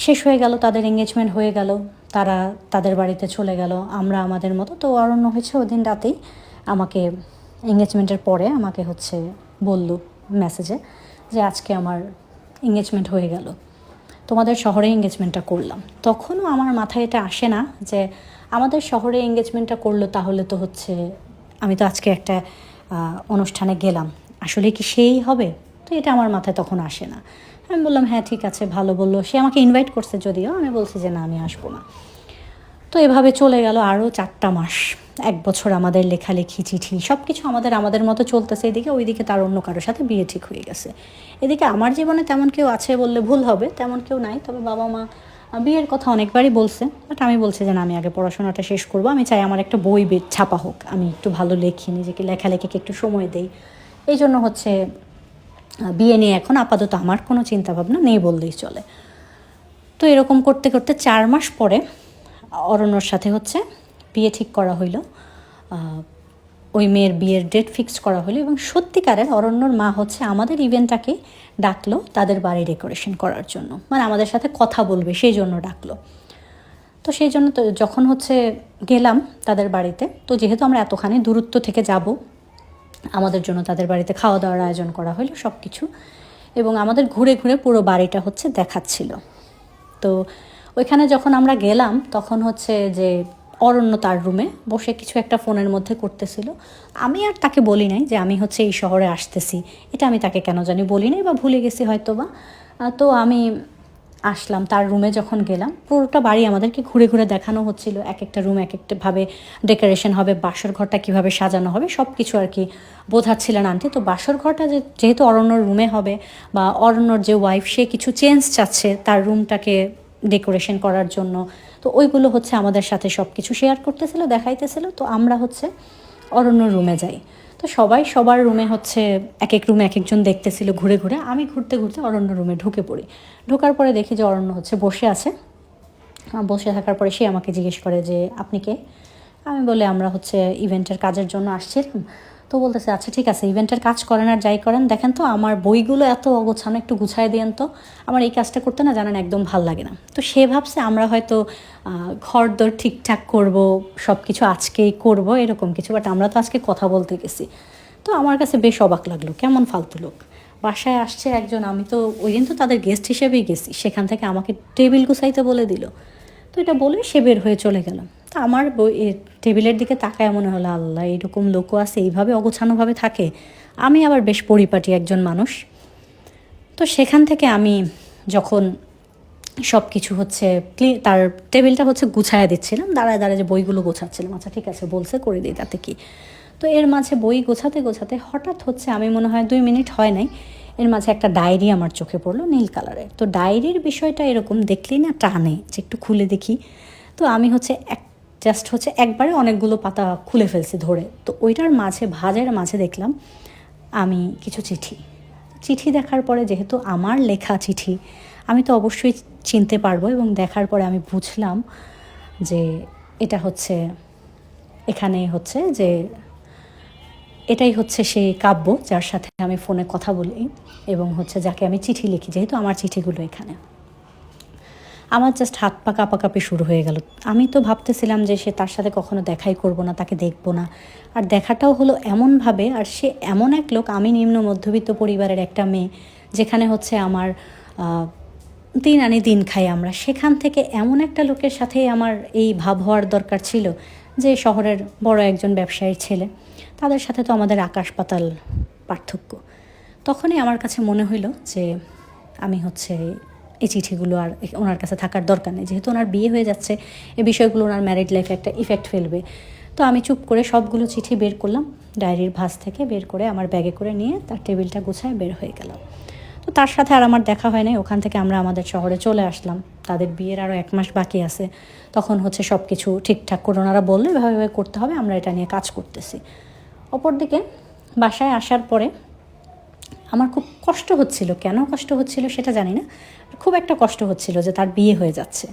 শেষ হয়ে গেল, তাদের এঙ্গেজমেন্ট হয়ে গেল, তারা তাদের বাড়িতে চলে গেল, আমরা আমাদের মতো। তো অরণ্য হয়েছে ওদিন রাতেই আমাকে এঙ্গেজমেন্টের পরে আমাকে হচ্ছে বলল মেসেজে যে আজকে আমার এঙ্গেজমেন্ট হয়ে গেল, তোমাদের শহরে এঙ্গেজমেন্টটা করলাম। তখনও আমার মাথায় এটা আসে না যে আমাদের শহরে এঙ্গেজমেন্টটা করলো, তাহলে তো হচ্ছে আমি তো আজকে একটা অনুষ্ঠানে গেলাম, আসলে কি সেই হবে? তো এটা আমার মাথায় তখন আসে না। আমি বললাম হ্যাঁ ঠিক আছে, ভালো বললো। সে আমাকে ইনভাইট করছে যদিও, আমি বলছি যে না আমি আসবো না। তো এভাবে চলে গেল আরও 4টা মাস, 1 বছর আমাদের লেখালেখি, চিঠি, সব কিছু আমাদের মতো চলতেছে। এদিকে ওইদিকে তার অন্য কারোর সাথে বিয়ে ঠিক হয়ে গেছে। এদিকে আমার জীবনে তেমন কেউ আছে বললে ভুল হবে, তেমন কেউ নাই, তবে বাবা মা বিয়ের কথা অনেকবারই বলছে, বাট আমি বলছি যে না, আমি আগে পড়াশোনাটা শেষ করব, আমি চাই আমার একটা বই ছাপা হোক, আমি একটু ভালো লেখি, নিজেকে লেখালেখিকে একটু সময় দেই। এই জন্য হচ্ছে বিয়ে নিয়ে এখন আপাতত আমার কোনো চিন্তাভাবনা নেই বললেই চলে। তো এরকম করতে করতে 4 মাস পরে অরণ্যর সাথে হচ্ছে বিয়ে ঠিক করা হইল। ওই মেয়ের বিয়ের ডেট ফিক্স করা হলো এবং সত্যিকারের অরণ্যর মা হচ্ছে আমাদের ইভেন্টটাকে ডাকলো তাদের বাড়ি ডেকোরেশন করার জন্য, মানে আমাদের সাথে কথা বলবে সেই জন্য ডাকলো। তো সেই জন্য তো যখন হচ্ছে গেলাম তাদের বাড়িতে, তো যেহেতু আমরা এতখানি দূরত্ব থেকে যাব, আমাদের জন্য তাদের বাড়িতে খাওয়া দাওয়ার আয়োজন করা হলো সব কিছু, এবং আমাদের ঘুরে ঘুরে পুরো বাড়িটা হচ্ছে দেখাচ্ছিল। তো ওইখানে যখন আমরা গেলাম তখন হচ্ছে যে অরণ্য তার রুমে বসে কিছু একটা ফোনের মধ্যে করতেছিল। আমি আর তাকে বলি নাই যে আমি হচ্ছে এই শহরে আসতেছি, এটা আমি তাকে কেন জানি বলি নাই, বা ভুলে গেছি হয়তো বা। তো আমি আসলাম তার রুমে, যখন গেলাম পুরোটা বাড়ি আমাদেরকে ঘুরে ঘুরে দেখানো হচ্ছিল, এক একটা রুম এক একটাভাবে ডেকোরেশন হবে, বাসর ঘরটা কীভাবে সাজানো হবে সব কিছু আর কি বোঝাচ্ছিলেন আন্টি। তো বাসর ঘরটা যেহেতু অরণ্যর রুমে হবে, বা অরণ্যর যে ওয়াইফ সে কিছু চেঞ্জ চাচ্ছে তার রুমটাকে ডেকোরেশন করার জন্য, তো ওইগুলো হচ্ছে আমাদের সাথে সব কিছু শেয়ার করতেছিল, দেখাইতেছিল। তো আমরা হচ্ছে অরণ্য রুমে যাই, তো সবাই সবার রুমে হচ্ছে এক এক রুমে এক একজন দেখতেছিল ঘুরে ঘুরে। আমি ঘুরতে ঘুরতে অরণ্য রুমে ঢুকে পড়ি। ঢোকার পরে দেখি যে অরণ্য হচ্ছে বসে আছে। বসে থাকার পরে সে আমাকে জিজ্ঞেস করে যে আপনি কে? আমি বলে আমরা হচ্ছে ইভেন্টের কাজের জন্য আসছিলাম। তো বলতেছে আচ্ছা ঠিক আছে, ইভেন্টের কাজ করেন আর যাই করেন, দেখেন তো আমার বইগুলো এত অগোছানো, একটু গুছায় দিয়েন তো, আমার এই কাজটা করতে না জানেন একদম ভাল লাগে না। তো সে ভাবছে আমরা হয়তো ঘর দর ঠিকঠাক করব, সব কিছু আজকেই করব এরকম কিছু, বাট আমরা তো আজকে কথা বলতে গেছি। তো আমার কাছে বেশ অবাক লাগলো, কেমন ফালতু লোক, বাসায় আসছে একজন, আমি তো ওই দিন তো তাদের গেস্ট হিসেবেই গেছি, সেখান থেকে আমাকে টেবিল গুছাইতে বলে দিল। তো এটা বলে সে বের হয়ে চলে গেল। তা আমার টেবিলের দিকে তাকায় মনে হলো আল্লাহ, এরকম লোকও আছে, এইভাবে অগোছানোভাবে থাকে। আমি আবার বেশ পরিপাটি একজন মানুষ। তো সেখান থেকে আমি যখন সব কিছু হচ্ছে তার টেবিলটা হচ্ছে গুছায় দিচ্ছিলাম, দাঁড়ায় দাঁড়ায় যে বইগুলো গোছাচ্ছিলাম, আচ্ছা ঠিক আছে বলছে করে দিই তাতে কি। তো এর মাঝে বই গোছাতে গোছাতে হঠাৎ হচ্ছে, আমি মনে হয় 2 মিনিট হয় নাই, এর মাঝে একটা ডায়েরি আমার চোখে পড়লো নীল কালারের। তো ডায়েরির বিষয়টা এরকম দেখলেই না টানে যে একটু খুলে দেখি। তো আমি হচ্ছে জাস্ট হচ্ছে একবারে অনেকগুলো পাতা খুলে ফেলছি ধরে। তো ওইটার মাঝে ভাঁজের মাঝে দেখলাম আমি কিছু চিঠি। চিঠি দেখার পরে যেহেতু আমার লেখা চিঠি, আমি তো অবশ্যই চিনতে পারবো, এবং দেখার পরে আমি বুঝলাম যে এটা হচ্ছে, এখানে হচ্ছে যে এটাই হচ্ছে সেই কাব্য যার সাথে আমি ফোনে কথা বলি, এবং হচ্ছে যাকে আমি চিঠি লিখি, যেহেতু আমার চিঠিগুলো এখানে। আমার জাস্ট হাত পা কাঁপাকাঁপি শুরু হয়ে গেল। আমি তো ভাবতেছিলাম যে সে তার সাথে কখনো দেখাই করব না, তাকে দেখব না, আর দেখাটাও হলো এমনভাবে, আর সে এমন এক লোক, আমি নিম্ন মধ্যবিত্ত পরিবারের একটা মেয়ে, যেখানে হচ্ছে আমার দিন আনি দিন খাই আমরা, সেখান থেকে এমন একটা লোকের সাথে আমার এই ভাব হওয়ার দরকার ছিল, যে শহরের বড় একজন ব্যবসায়ীর ছেলে, তাদের সাথে তো আমাদের আকাশ পাতাল পার্থক্য। তখনই আমার কাছে মনে হইল যে আমি হচ্ছে এই চিঠিগুলো আর ওনার কাছে থাকার দরকার নেই, যেহেতু ওনার বিয়ে হয়ে যাচ্ছে, এই বিষয়গুলো ওনার ম্যারিড লাইফে একটা ইফেক্ট ফেলবে। তো আমি চুপ করে সবগুলো চিঠি বের করলাম, ডায়েরির ভাঁজ থেকে বের করে আমার ব্যাগে করে নিয়ে তার টেবিলটা গুছায় বের হয়ে গেলাম। তো তার সাথে আর আমার দেখা হয় নাই। ওখান থেকে আমরা আমাদের শহরে চলে আসলাম, তাদের বিয়ের আরও 1 মাস বাকি আছে। তখন হচ্ছে সব কিছু ঠিকঠাক করে ওনারা বললে এভাবে এভাবে করতে হবে, আমরা এটা নিয়ে কাজ করতেছি। অপরদিকে বাসায় আসার পরে আমার খুব কষ্ট হচ্ছিল, কেন কষ্ট হচ্ছিল সেটা জানি না, খুব একটা কষ্ট হচ্ছিল যে তার বিয়ে হয়ে যাচ্ছে।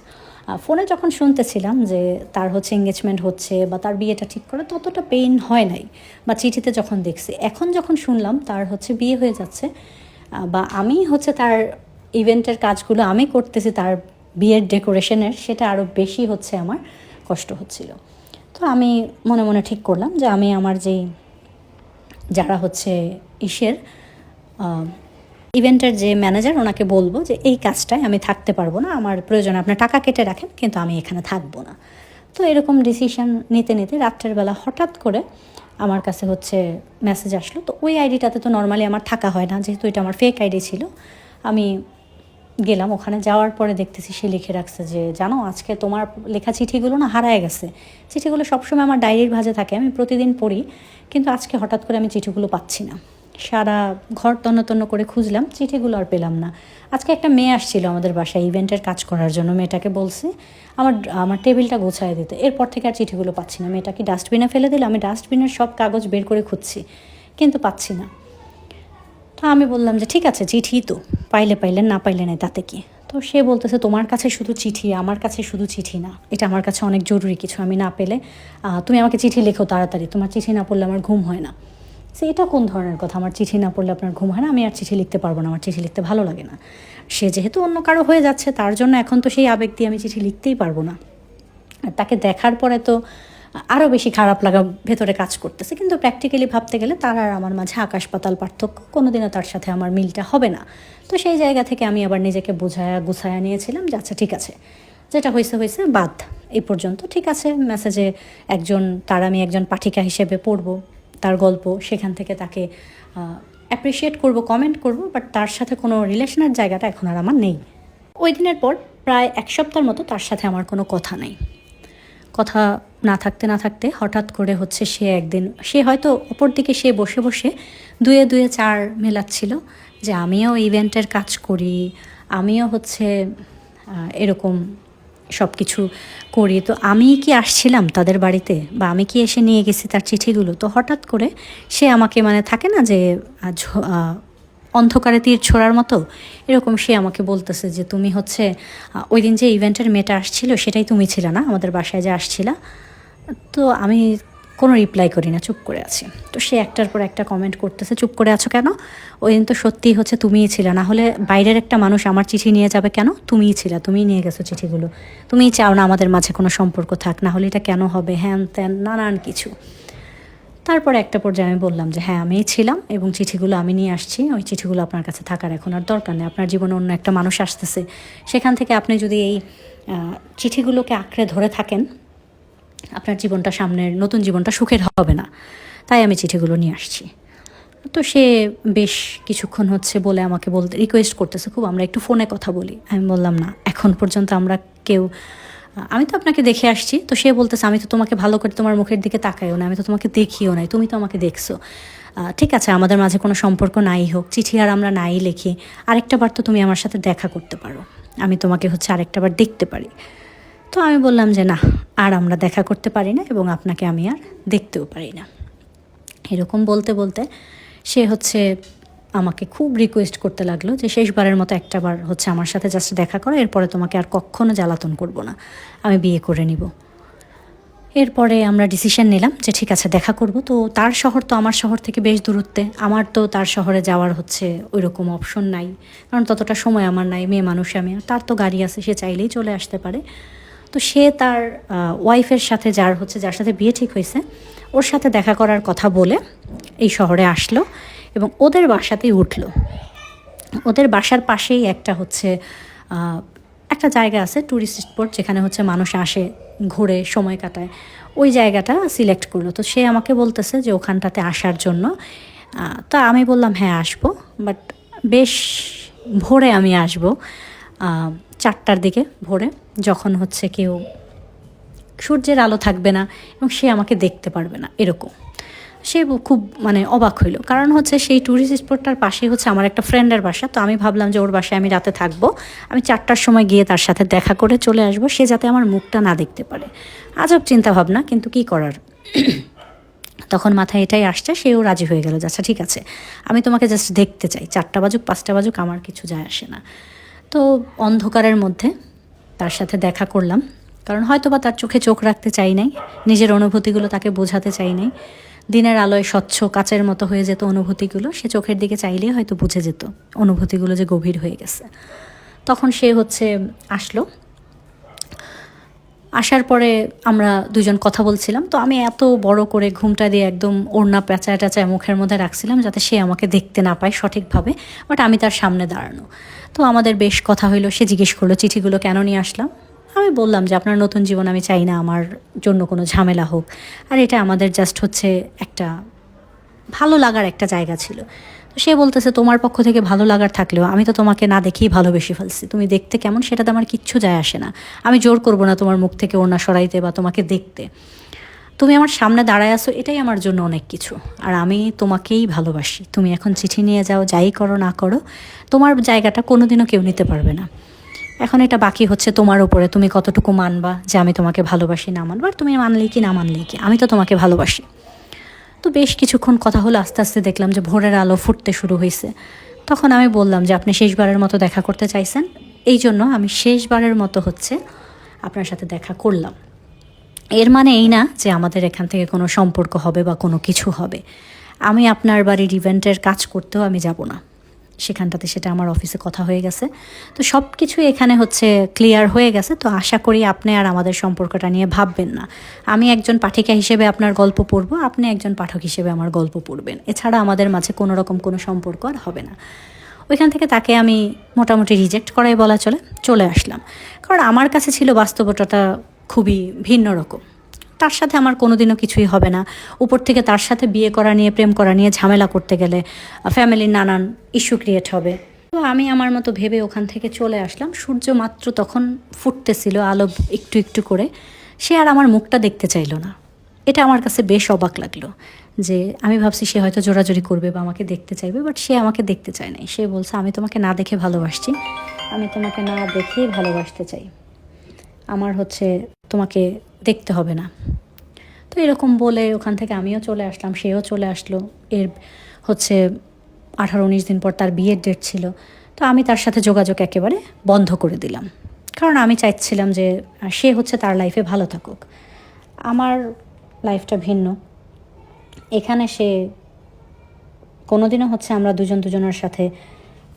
ফোনে যখন শুনতেছিলাম যে তার হচ্ছে এঙ্গেজমেন্ট হচ্ছে বা তার বিয়েটা ঠিক করে, ততটা পেইন হয় নাই, বা চিঠিতে যখন দেখছি। এখন যখন শুনলাম তার হচ্ছে বিয়ে হয়ে যাচ্ছে, বা আমি হচ্ছে তার ইভেন্টের কাজগুলো আমি করতেছি, তার বিয়ের ডেকোরেশনের, সেটা আরও বেশি হচ্ছে আমার কষ্ট হচ্ছিল। তো আমি মনে মনে ঠিক করলাম যে আমি আমার যারা হচ্ছে ইভেন্টের যে ম্যানেজার, ওনাকে বলবো যে এই কাজটায় আমি থাকতে পারবো না, আমার প্রয়োজন আপনার টাকা কেটে রাখেন, কিন্তু আমি এখানে থাকবো না। তো এরকম ডিসিশন নিতে নিতে রাত্রের বেলা হঠাৎ করে আমার কাছে হচ্ছে মেসেজ আসলো। তো ওই আইডিটাতে তো নর্মালি আমার থাকা হয় না, যেহেতু এটা আমার ফেক আইডি ছিল। আমি গেলাম, ওখানে যাওয়ার পরে দেখতেছি সে লিখে রাখছে যে জানো আজকে তোমার লেখা চিঠিগুলো না হারায় গেছে। চিঠিগুলো সবসময় আমার ডায়েরির ভাঁজে থাকে, আমি প্রতিদিন পড়ি, কিন্তু আজকে হঠাৎ করে আমি চিঠিগুলো পাচ্ছি না। সারা ঘর তন্ন তন্ন করে খুঁজলাম, চিঠিগুলো আর পেলাম না। আজকে একটা মেয়ে আসছিল আমাদের বাসায় ইভেন্টের কাজ করার জন্য। মেয়েটাকে বলছে আমার আমার টেবিলটা গোছায় দিতে। এরপর থেকে আর চিঠিগুলো পাচ্ছি না। মেয়েটা কি ডাস্টবিনে ফেলে দিল? আমি ডাস্টবিনের সব কাগজ বের করে খুঁজছি, কিন্তু পাচ্ছি না। তো আমি বললাম যে ঠিক আছে, চিঠি তো পাইলে পাইলেন, না পাইলে নাই, তাতে কি। তো সে বলতেছে তোমার কাছে শুধু চিঠি, আমার কাছে শুধু চিঠি না, এটা আমার কাছে অনেক জরুরি কিছু, আমি না পেলে তুমি আমাকে চিঠি লেখো তাড়াতাড়ি, তোমার চিঠি না পড়লে আমার ঘুম হয় না। সে এটা কোন ধরনের কথা? আমার চিঠি না পড়লে আপনার ঘুম হয় না? আমি আর চিঠি লিখতে পারবো না, আমার চিঠি লিখতে ভালো লাগে না। সে যেহেতু অন্য কারো হয়ে যাচ্ছে, তার জন্য এখন তো সেই আবেগ দিয়ে আমি চিঠি লিখতেই পারবো না। আর তাকে দেখার পরে তো আরও বেশি খারাপ লাগা ভেতরে কাজ করতেছে। কিন্তু প্র্যাকটিক্যালি ভাবতে গেলে তার আর আমার মাঝে আকাশ পাতাল পার্থক্য, কোনোদিনও তার সাথে আমার মিলটা হবে না। তো সেই জায়গা থেকে আমি আবার নিজেকে গুছায়া নিয়েছিলাম যে আচ্ছা ঠিক আছে, যেটা হয়েছে হয়েছে, বাদ, এই পর্যন্ত ঠিক আছে। মেসেজে আমি একজন পাঠিকা হিসেবে পড়বো তার গল্প, সেখান থেকে তাকে অ্যাপ্রিসিয়েট করব, কমেন্ট করব, বাট তার সাথে কোনো রিলেশনের জায়গাটা এখন আর আমার নেই। ওই দিনের পর প্রায় 1 সপ্তাহের মতো তার সাথে আমার কোনো কথা নাই। কথা না থাকতে হঠাৎ করে হচ্ছে সে হয়তো অপর দিকে সে বসে বসে দুয়ে দুয়ে 4 মেলাচ্ছিল যে আমিও ইভেন্টের কাজ করি, আমিও হচ্ছে এরকম সব কিছু করি, তো আমি কি আসছিলাম তাদের বাড়িতে, বা আমি কি এসে নিয়ে গেছি তার চিঠিগুলো? তো হঠাৎ করে সে আমাকে, মানে থাকে না যে অন্ধকারে তীর ছোড়ার মতো, এরকম সে আমাকে বলতেছে যে তুমি হচ্ছে ওই দিন যে ইভেন্টের মেয়েটা আসছিল সেটাই তুমি ছিলে না, আমাদের বাসায় যে আসছিলা। তো আমি কোনো রিপ্লাই করি না, চুপ করে আছি। তো সে একটার পর একটা কমেন্ট করতেছে, চুপ করে আছো কেন? ওই দিন তো সত্যিই হচ্ছে তুমিই ছিলে, না হলে বাইরের একটা মানুষ আমার চিঠি নিয়ে যাবে কেন? তুমিই ছিলা, তুমিই নিয়ে গেছো চিঠিগুলো, তুমিই চাও না আমাদের মাঝে কোনো সম্পর্ক থাক, না হলে এটা কেন হবে, হ্যান ত্যান নানান কিছু। তারপরে একটা পর্যায়ে আমি বললাম যে হ্যাঁ, আমিই ছিলাম এবং চিঠিগুলো আমি নিয়ে আসছি, ওই চিঠিগুলো আপনার কাছে থাকার এখন আর দরকার নেই। আপনার জীবনে অন্য একটা মানুষ আসতেছে, সেখান থেকে আপনি যদি এই চিঠিগুলোকে আঁকড়ে ধরে থাকেন, আপনার জীবনটা, সামনের নতুন জীবনটা সুখের হবে না। তাই আমি চিঠিগুলো নিয়ে আসছি। তো সে বেশ কিছুক্ষণ হচ্ছে বলে আমাকে রিকোয়েস্ট করতেছে খুব, আমরা একটু ফোনে কথা বলি। আমি বললাম না, এখন পর্যন্ত আমরা কেউ, আমি তো আপনাকে দেখে আসছি। তো সে বলতেছে আমি তো তোমাকে ভালো করে তোমার মুখের দিকে তাকাইও না, আমি তো তোমাকে দেখিও নাই, তুমি তো আমাকে দেখছো। ঠিক আছে, আমাদের মাঝে কোনো সম্পর্ক নাই হোক, চিঠি আর আমরা নাই লিখি, আরেকটা বার তো তুমি আমার সাথে দেখা করতে পারো, আমি তোমাকে হচ্ছে আরেকটা বার দেখতে পারি। তো আমি বললাম যে না, আর আমরা দেখা করতে পারি না এবং আপনাকে আমি আর দেখতেও পারি না। এরকম বলতে বলতে সে হচ্ছে আমাকে খুব রিকোয়েস্ট করতে লাগলো যে শেষবারের মতো একটাবার হচ্ছে আমার সাথে জাস্ট দেখা করো, এরপরে তোমাকে আর কখনো জ্বালাতন করব না, আমি বিয়ে করে নিব। এরপরে আমরা ডিসিশন নিলাম যে ঠিক আছে দেখা করব। তো তার শহর তো আমার শহর থেকে বেশ দূরত্বে, আমার তো তার শহরে যাওয়ার হচ্ছে ওই রকম অপশন নাই, কারণ ততটা সময় আমার নাই, মেয়ে মানুষ আমি। তার তো গাড়ি আছে, সে চাইলেই চলে আসতে পারে। তো সে তার ওয়াইফের সাথে, যার সাথে বিয়ে ঠিক হয়েছে, ওর সাথে দেখা করার কথা বলে এই শহরে আসলো এবং ওদের বাসাতেই উঠলো। ওদের বাসার পাশেই একটা জায়গা আছে, ট্যুরিস্ট স্পট, যেখানে হচ্ছে মানুষ আসে, ঘুরে, সময় কাটায়, ওই জায়গাটা সিলেক্ট করলো। তো সে আমাকে বলতেছে যে ওখানটাতে আসার জন্য। তা আমি বললাম হ্যাঁ আসবো, বাট বেশ ভোরে আমি আসবো, 4টার দিকে ভোরে, যখন হচ্ছে কেউ, সূর্যের আলো থাকবে না এবং সে আমাকে দেখতে পারবে না, এরকম। সে খুব মানে অবাক হইলো, কারণ হচ্ছে সেই ট্যুরিস্ট স্পটটার পাশেই হচ্ছে আমার একটা ফ্রেন্ডের বাসা। তো আমি ভাবলাম যে ওর বাসায় আমি রাতে থাকবো, আমি 4টার সময় গিয়ে তার সাথে দেখা করে চলে আসবো, সে যাতে আমার মুখটা না দেখতে পারে। আজব চিন্তা ভাবনা, কিন্তু কি করার। তখন মাথায় এটাই আসছে, সেও রাজি হয়ে গেল, আচ্ছা ঠিক আছে, আমি তোমাকে জাস্ট দেখতে চাই, 4টা বাজুক 5টা বাজুক আমার কিছু যায় আসে না। তো অন্ধকারের মধ্যে তার সাথে দেখা করলাম, কারণ হয়তোবা তার চোখে চোখ রাখতে চাই নাই, নিজের অনুভূতিগুলো তাকে বোঝাতে চাই নাই। দিনের আলোয় স্বচ্ছ কাচের মতো হয়ে যেত অনুভূতিগুলো, সে চোখের দিকে চাইলেই হয়তো বুঝে যেত অনুভূতিগুলো যে গভীর হয়ে গেছে। তখন সে হচ্ছে আসলো, আসার পরে আমরা দুজন কথা বলছিলাম। তো আমি এত বড় করে ঘুমটা দিয়ে একদম ওড়না পেঁচায় টাচায় মুখের মধ্যে রাখছিলাম যাতে সে আমাকে দেখতে না পায় সঠিকভাবে, বাট আমি তার সামনে দাঁড়ানো। তো আমাদের বেশ কথা হইলো, সে জিজ্ঞেস করলো চিঠিগুলো কেন নিয়ে আসলাম। আমি বললাম যে আপনার নতুন জীবন আমি চাই না আমার জন্য কোনো ঝামেলা হোক, আর এটা আমাদের জাস্ট হচ্ছে একটা ভালো লাগার একটা জায়গা ছিল। তো সে বলতেছে তোমার পক্ষ থেকে ভালো লাগার থাকলেও আমি তো তোমাকে না দেখেই ভালোবেসে ফেলছি, তুমি দেখতে কেমন সেটাতে আমার কিচ্ছু যায় আসে না, আমি জোর করবো না তোমার মুখ থেকে ওড়না সরাইতে বা তোমাকে দেখতে। তুমি আমার সামনে দাঁড়ায় আছো, এটাই আমার জন্য অনেক কিছু। আর আমি তোমাকেই ভালোবাসি। তুমি এখন চিঠি নিয়ে যাও, যাই করো না করো, তোমার জায়গাটা কোনোদিনও কেউ নিতে পারবে না। এখন এটা বাকি হচ্ছে তোমার উপরে, তুমি কতটুকু মানবা যে আমি তোমাকে ভালোবাসি, না মানবা। আর তুমি মানলেই কি না মানলেই কি, আমি তো তোমাকে ভালোবাসি। তো বেশ কিছুক্ষণ কথা হলো, আস্তে আস্তে দেখলাম যে ভোরের আলো ফুটতে শুরু হয়েছে। তখন আমি বললাম যে আপনি শেষবারের মতো দেখা করতে চাইছেন, এই জন্য আমি শেষবারের মতো হচ্ছে আপনার সাথে দেখা করলাম। এর মানে এই না যে আমাদের এখান থেকে কোনো সম্পর্ক হবে বা কোনো কিছু হবে। আমি আপনার বাড়ির ইভেন্টের কাজ করতেও আমি যাব না সেখানটাতে, সেটা আমার অফিসে কথা হয়ে গেছে। তো সব কিছুই এখানে হচ্ছে ক্লিয়ার হয়ে গেছে। তো আশা করি আপনি আর আমাদের সম্পর্কটা নিয়ে ভাববেন না। আমি একজন পাঠিকা হিসেবে আপনার গল্প পড়বো, আপনি একজন পাঠক হিসেবে আমার গল্প পড়বেন। এছাড়া আমাদের মাঝে কোনো রকম কোনো সম্পর্ক আর হবে না। ওইখান থেকে তাকে আমি মোটামুটি রিজেক্ট করাই বলা চলে আসলাম। কারণ আমার কাছে ছিল বাস্তবতাটা খুবই ভিন্ন রকম। তার সাথে আমার কোনোদিনও কিছুই হবে না। উপর থেকে তার সাথে বিয়ে করা নিয়ে, প্রেম করা নিয়ে ঝামেলা করতে গেলে ফ্যামিলির নানান ইস্যু ক্রিয়েট হবে। তো আমি আমার মতো ভেবে ওখান থেকে চলে আসলাম। সূর্য মাত্র তখন ফুটতেছিল, আলো একটু একটু করে। সে আর আমার মুখটা দেখতে চাইলো না। এটা আমার কাছে বেশ অবাক লাগলো, যে আমি ভাবছি সে হয়তো জোরাজোরি করবে বা আমাকে দেখতে চাইবে, বাট সে আমাকে দেখতে চায় নাই। সে বলছে আমি তোমাকে না দেখে ভালোবাসছি, আমি তোমাকে না দেখেই ভালোবাসতে চাই, আমার হচ্ছে তোমাকে দেখতে হবে না। তো এরকম বলে ওখান থেকে আমিও চলে আসলাম, সেও চলে আসলো। এর হচ্ছে 18-19 দিন পর তার বিয়ের ডেট ছিল। তো আমি তার সাথে যোগাযোগ একেবারে বন্ধ করে দিলাম, কারণ আমি চাইছিলাম যে সে হচ্ছে তার লাইফে ভালো থাকুক। আমার লাইফটা ভিন্ন। এখানে সে কোনোদিনও হচ্ছে আমরা দুজন দুজনের সাথে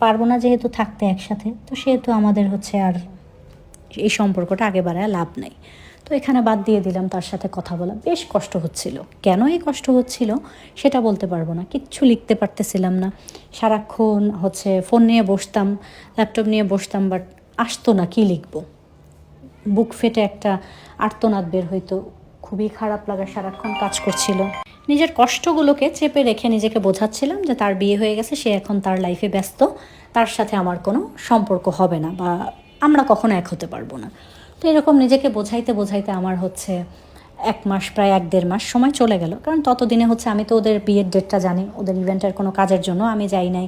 পারবো না যেহেতু থাকতে একসাথে, তো সেহেতু আমাদের হচ্ছে আর এই সম্পর্কটা আগে বাড়ায় লাভ নেই। তো এখানে বাদ দিয়ে দিলাম তার সাথে কথা বলা। বেশ কষ্ট হচ্ছিল। কেন এই কষ্ট হচ্ছিল সেটা বলতে পারবো না। কিচ্ছু লিখতে পারতেছিলাম না। সারাক্ষণ হচ্ছে ফোন নিয়ে বসতাম, ল্যাপটপ নিয়ে বসতাম, বাট আসতো না কী লিখবো। বুক ফেটে একটা আর্তনাদ বের হইতো। খুবই খারাপ লাগা সারাক্ষণ কাজ করছিল। নিজের কষ্টগুলোকে চেপে রেখে নিজেকে বোঝাচ্ছিলাম যে তার বিয়ে হয়ে গেছে, সে এখন তার লাইফে ব্যস্ত, তার সাথে আমার কোনো সম্পর্ক হবে না বা আমরা কখনো এক হতে পারবো না। তো এরকম নিজেকে বোঝাইতে বোঝাইতে আমার হচ্ছে 1 মাস, প্রায় 1-1.5 মাস সময় চলে গেল। কারণ ততদিনে হচ্ছে আমি তো ওদের বিয়ের ডেটটা জানি, ওদের ইভেন্টের কোনো কাজের জন্য আমি যাই নাই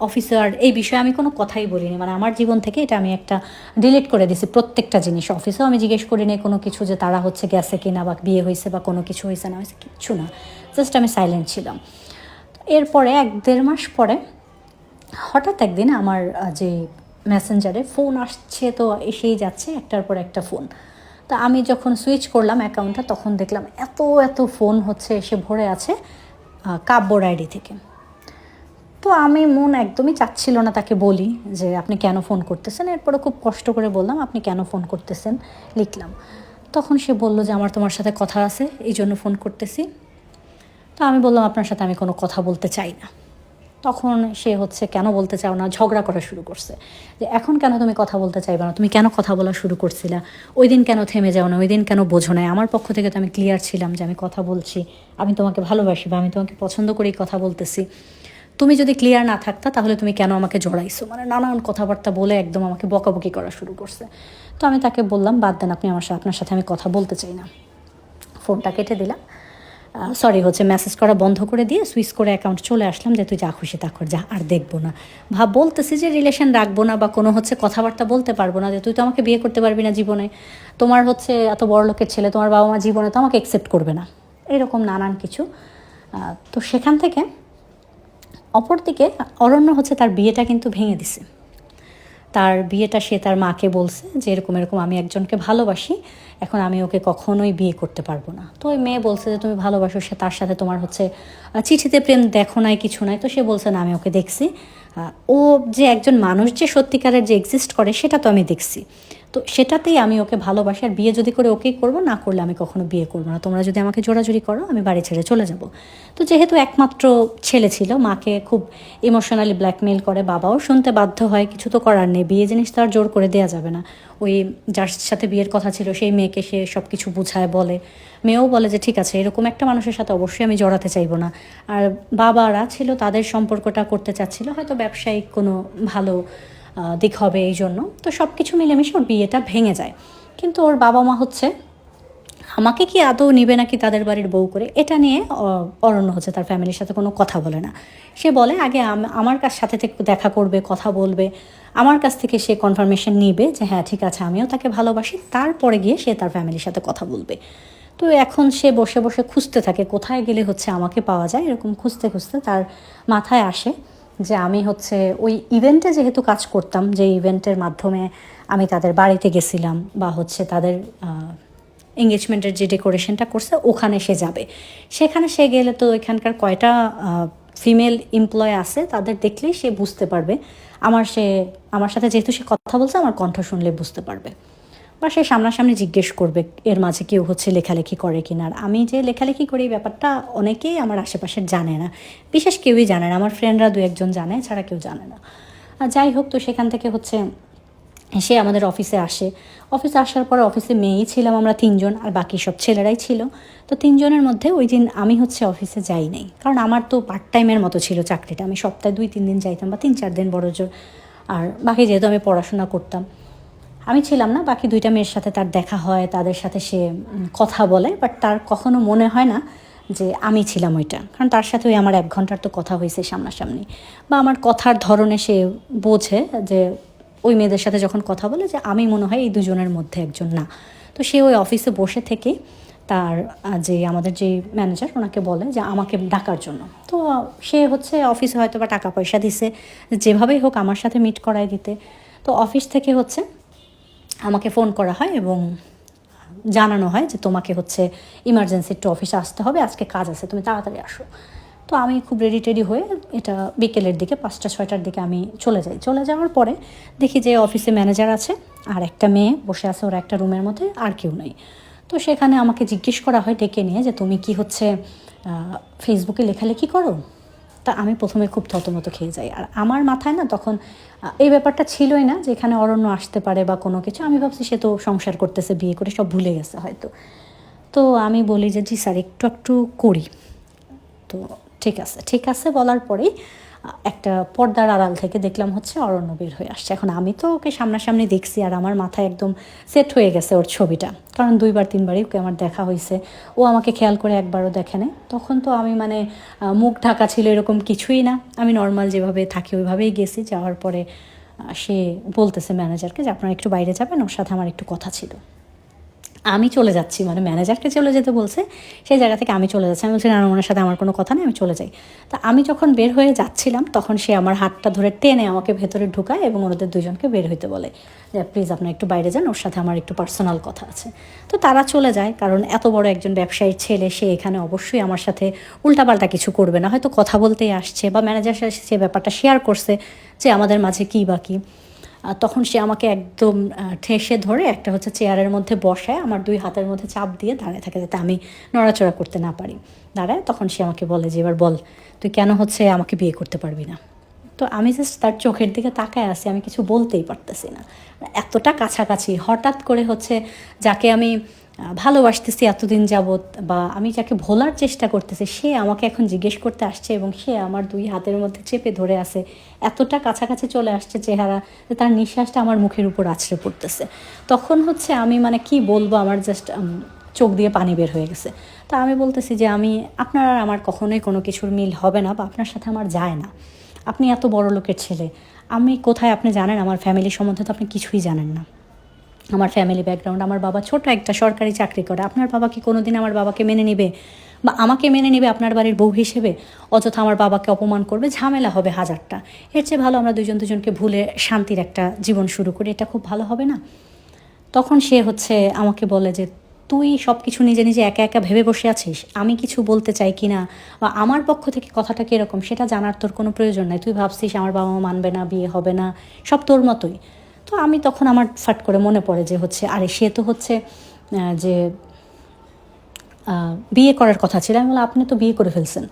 অফিসে। আর এই বিষয়ে আমি কোনো কথাই বলিনি, মানে আমার জীবন থেকে এটা আমি একটা ডিলিট করে দিছি। প্রত্যেকটা জিনিস অফিসেও আমি জিজ্ঞেস করি নাই কোনো কিছু, যে তারা হচ্ছে গেছে কিনা বা বিয়ে হয়েছে বা কোনো কিছু হয়েছে না হয়েছে, কিচ্ছু না। জাস্ট আমি সাইলেন্ট ছিলাম। এরপরে 1-1.5 মাস পরে হঠাৎ একদিন আমার যে মেসেঞ্জারে ফোন আসছে, তো এসেই যাচ্ছে একটার পর একটা ফোন। তা আমি যখন সুইচ করলাম অ্যাকাউন্টটা, তখন দেখলাম এত এত ফোন হচ্ছে এসে ভরে আছে কাব্যর আইডি থেকে। তো আমি মন একদমই চাচ্ছিল না তাকে বলি যে আপনি কেন ফোন করতেছেন। এরপরে খুব কষ্ট করে বললাম আপনি কেন ফোন করতেছেন, লিখলাম। তখন সে বলল যে আমার তোমার সাথে কথা আছে, এই জন্য ফোন করতেছি। তো আমি বললাম আপনার সাথে আমি কোনো কথা বলতে চাই না। তখন সে হচ্ছে কেন বলতে চাও না, ঝগড়া করা শুরু করছে যে এখন কেন তুমি কথা বলতে চাইবে না, তুমি কেন কথা বলা শুরু করছিলা, ওই দিন কেন থেমে যাও না, ওই দিন কেন বোঝো না। আমার পক্ষ থেকে তো আমি ক্লিয়ার ছিলাম যে আমি কথা বলছি, আমি তোমাকে ভালোবাসি বা আমি তোমাকে পছন্দ করেই কথা বলতেছি। তুমি যদি ক্লিয়ার না থাকতা তাহলে তুমি কেন আমাকে জড়াইছো, মানে নানান কথাবার্তা বলে একদম আমাকে বকাবকি করা শুরু করছে। তো আমি তাকে বললাম বাদ দেন আপনি, আপনার সাথে আমি কথা বলতে চাই না। ফোনটা কেটে দিলাম, সরি হচ্ছে মেসেজ করা বন্ধ করে দিয়ে সুইচ করে অ্যাকাউন্ট চলে আসলাম, যে তুই যা খুশি তা কর, যা আর দেখবো না। বলতেছি যে রিলেশন রাখবো না বা কোনো হচ্ছে কথাবার্তা বলতে পারবো না, যে তুই তো আমাকে বিয়ে করতে পারবি না জীবনে, তোমার হচ্ছে এত বড় লোকের ছেলে, তোমার বাবা মা জীবনে তো আমাকে অ্যাকসেপ্ট করবে না, এরকম নানান কিছু। তো সেখান থেকে অপরদিকে অরণ্য হচ্ছে তার বিয়েটা কিন্তু ভেঙে দিছে। তার বিয়েটা সে তার মাকে বলছে যে এরকম এরকম আমি একজনকে ভালোবাসি, এখন আমি ওকে কখনোই বিয়ে করতে পারবো না। তো ওই মেয়ে বলছে যে তুমি ভালোবাসো, সে তার সাথে তোমার হচ্ছে চিঠিতে প্রেম দেখো নাই, কিছু নাই। তো সে বলছে না আমি ওকে দেখছি, ও যে একজন মানুষ যে সত্যিকারের যে এক্সিস্ট করে সেটা তো আমি দেখছি, তো সেটাতেই আমি ওকে ভালোবাসি। আর বিয়ে যদি করে ওকেই করবো, না করলে আমি কখনো বিয়ে করবো না। তোমরা যদি আমাকে জোরাজুরি করো আমি বাড়ি ছেড়ে চলে যাব। তো যেহেতু একমাত্র ছেলে ছিল, মাকে খুব ইমোশনালি ব্ল্যাকমেইল করে, বাবাও শুনতে বাধ্য হয়, কিছু তো করার নেই, বিয়ে জিনিস তো আর জোর করে দেওয়া যাবে না। ওই যার সাথে বিয়ের কথা ছিল সেই মেয়েকে সে সব কিছু বুঝায় বলে, মেয়েও বলে যে ঠিক আছে এরকম একটা মানুষের সাথে অবশ্যই আমি জড়াতে চাইবো না। আর বাবারা ছিল তাদের সম্পর্কটা করতে চাচ্ছিল হয়তো ব্যবসায়িক কোনো ভালো দিক হবে এই জন্য। তো সব কিছু মিলেমিশে ওর বিয়েটা ভেঙে যায়। কিন্তু ওর বাবা মা হচ্ছে আমাকে কি আদৌ নিবে নাকি তাদের বাড়ির বউ করে, এটা নিয়ে অরণ্য হচ্ছে তার ফ্যামিলির সাথে কোনো কথা বলে না। সে বলে আগে আমার সাথে থেকে দেখা করবে, কথা বলবে, আমার কাছ থেকে সে কনফার্মেশন নিবে যে হ্যাঁ ঠিক আছে আমিও তাকে ভালোবাসি, তারপরে গিয়ে সে তার ফ্যামিলির সাথে কথা বলবে। তো এখন সে বসে বসে খুঁজতে থাকে কোথায় গেলে হচ্ছে আমাকে পাওয়া যায়। এরকম খুঁজতে খুঁজতে তার মাথায় আসে যে আমি হচ্ছে ওই ইভেন্টে যেহেতু কাজ করতাম, যে ইভেন্টের মাধ্যমে আমি তাদের বাড়িতে গেছিলাম বা হচ্ছে তাদের এঙ্গেজমেন্টের যে ডেকোরেশনটা করছে ওখানে সে যাবে। সেখানে সে গেলে তো এখানকার কয়টা ফিমেল এমপ্লয় আছে তাদের দেখলেই সে বুঝতে পারবে। আমার সাথে যেহেতু সে কথা বলছে, আমার কণ্ঠ শুনলে বুঝতে পারবে, বা সে সামনাসামনি জিজ্ঞেস করবে এর মাঝে কেউ হচ্ছে লেখালেখি করে কিনা। আর আমি যে লেখালেখি করি ব্যাপারটা অনেকেই আমার আশেপাশের জানে না, বিশেষ কেউই জানে না, আমার ফ্রেন্ডরা দু একজন জানে, ছাড়া কেউ জানে না। যাই হোক, তো সেখান থেকে হচ্ছে সে আমাদের অফিসে আসে। অফিসে আসার পরে অফিসে মেয়েই ছিলাম আমরা তিনজন, আর বাকি সব ছেলেরাই ছিল। তো তিনজনের মধ্যে ওই দিন আমি হচ্ছে অফিসে যাই নাই, কারণ আমার তো পার্ট টাইমের মতো ছিল চাকরিটা। আমি সপ্তাহে 2-3 দিন যাইতাম, বা 3-4 দিন বড় জোর। আর বাকি যেহেতু আমি পড়াশোনা করতাম, আমি ছিলাম না। বাকি দুইটা মেয়ের সাথে তার দেখা হয়, তাদের সাথে সে কথা বলে, বাট তার কখনো মনে হয় না যে আমি ছিলাম ওইটা, কারণ তার সাথে ওই আমার 1 ঘন্টার তো কথা হয়েছে সামনাসামনি, বা আমার কথার ধরনে সে বোঝে যে ওই মেয়েদের সাথে যখন কথা বলে যে আমি মনে হয় এই দুজনের মধ্যে একজন না। তো সে ওই অফিসে বসে থেকে তার যে আমাদের যে ম্যানেজার ওনাকে বলে যে আমাকে ডাকার জন্য। তো সে হচ্ছে অফিসে হয়তো বা টাকা পয়সা দিছে, যেভাবেই হোক আমার সাথে মিট করায় দিতে। তো অফিস থেকে হচ্ছে আমাকে ফোন করা হয় এবং জানানো হয় যে তোমাকে হচ্ছে ইমার্জেন্সি একটু অফিসে আসতে হবে, আজকে কাজ আছে, তুমি তাড়াতাড়ি আসো। তো আমি খুব রেডি টেডি হয়ে, এটা বিকেলের দিকে 5টা-6টার দিকে আমি চলে যাই। চলে যাওয়ার পরে দেখি যে অফিসে ম্যানেজার আছে আর একটা মেয়ে বসে আছে ওরা একটা রুমের মধ্যে, আর কেউ নেই। তো সেখানে আমাকে জিজ্ঞেস করা হয় ডেকে নিয়ে যে তুমি কি হচ্ছে ফেসবুকে লেখালেখি করো। তা আমি প্রথমে খুব থতমত খেয়ে যাই। আর আমার মাথায় না তখন এই ব্যাপারটা ছিলই না যে এখানে অরণ্য আসতে পারে বা কোনো কিছু। আমি ভাবছি সে তো সংসার করতেছে, বিয়ে করে সব ভুলে গেছে হয়তো। তো আমি বলি যে জি স্যার, একটু একটু করি। তো ঠিক আছে বলার পরেই একটা পর্দার আড়াল থেকে দেখলাম হচ্ছে অরণ্য বের হয়ে আসছে। এখন আমি তো ওকে সামনাসামনি দেখছি, আর আমার মাথায় একদম সেট হয়ে গেছে ওর ছবিটা, কারণ 2-3বারই ওকে আমার দেখা হয়েছে। ও আমাকে খেয়াল করে একবারও দেখে নেই। তখন তো আমি মানে মুখ ঢাকা ছিল এরকম কিছুই না, আমি নর্মাল যেভাবে থাকি ওইভাবেই গেছি। যাওয়ার পরে সে বলতেছে ম্যানেজারকে যে আপনারা একটু বাইরে যাবেন, ওর সাথে আমার একটু কথা ছিল। আমি চলে যাচ্ছি, মানে ম্যানেজারকে চলে যেতে বলছে, সেই জায়গা থেকে আমি চলে যাচ্ছি। আমি বলছি না, ওনার সাথে আমার কোনো কথা নেই, আমি চলে যাই। তা আমি যখন বের হয়ে যাচ্ছিলাম তখন সে আমার হাতটা ধরে টেনে আমাকে ভেতরে ঢুকায় এবং ওদের দুজনকে বের হইতে বলে যে প্লিজ আপনারা একটু বাইরে যান, ওর সাথে আমার একটু পার্সোনাল কথা আছে। তো তারা চলে যায়, কারণ এত বড় একজন ব্যবসায়ীর ছেলে, সে এখানে অবশ্যই আমার সাথে উল্টাপাল্টা কিছু করবে না, হয়তো কথা বলতেই আসছে, বা ম্যানেজার সাথে সে ব্যাপারটা শেয়ার করছে যে আমাদের মাঝে কী বা কী। তখন সে আমাকে একদম ঠেসে ধরে একটা হচ্ছে চেয়ারের মধ্যে বসায় আমার 2 হাতের মধ্যে চাপ দিয়ে দাঁড়ায় থাকে, যাতে আমি নড়াচড়া করতে না পারি। দাঁড়ায় তখন সে আমাকে বলে যে এবার বল, তুই কেন হচ্ছে আমাকে বিয়ে করতে পারবি না। তো আমি জাস্ট তার চোখের দিকে তাকায় আছি, আমি কিছু বলতেই পারতেছি না। এতটা কাছাকাছি হঠাৎ করে হচ্ছে যাকে আমি ভালোবাসতেছি এতদিন যাবৎ, বা আমি যাকে ভোলার চেষ্টা করতেছি, সে আমাকে এখন জিজ্ঞেস করতে আসছে এবং সে আমার 2 হাতের মধ্যে চেপে ধরে আছে। এতটা কাছাকাছি চলে আসছে চেহারা যে তার নিঃশ্বাসটা আমার মুখের উপর আছড়ে পড়তেছে। তখন হচ্ছে আমি মানে কি বলবো, আমার জাস্ট চোখ দিয়ে পানি বের হয়ে গেছে। তা আমি বলতেছি যে আপনার আর আমার কখনোই কোনো কিছুর মিল হবে না, বা আপনার সাথে আমার যায় না। আপনি এত বড় লোকের ছেলে, আমি কোথায় আপনি জানেন? আমার ফ্যামিলি সম্বন্ধে তো আপনি কিছুই জানেন না। আমার ফ্যামিলি ব্যাকগ্রাউন্ড, আমার বাবা ছোট একটা সরকারি চাকরি করে। আপনার বাবা কি কোনো দিন আমার বাবাকে মেনে নেবে, বা আমাকে মেনে নেবে আপনার বাড়ির বউ হিসেবে? অযথা আমার বাবাকে অপমান করবে, ঝামেলা হবে 1000টা। এর চেয়ে ভালো আমরা দুজনকে ভুলে শান্তির একটা জীবন শুরু করি, এটা খুব ভালো হবে না? তখন সে হচ্ছে আমাকে বলে যে তুই সব কিছু নিজে নিজে একা একা ভেবে বসে আছিস, আমি কিছু বলতে চাই কি না বা আমার পক্ষ থেকে কথাটা কীরকম সেটা জানার তোর কোনো প্রয়োজন নাই। তুই ভাবছিস আমার বাবা মা মানবে না, বিয়ে হবে না, সব তোর মতোই। তো আমি তখন আমার ফাট করে মনে পড়ে যে হচ্ছে আরে সে তো হচ্ছে যে বিয়ে করার কথা ছিল। আমি বললাম আপনি তো বিয়ে করে ফেলছেন,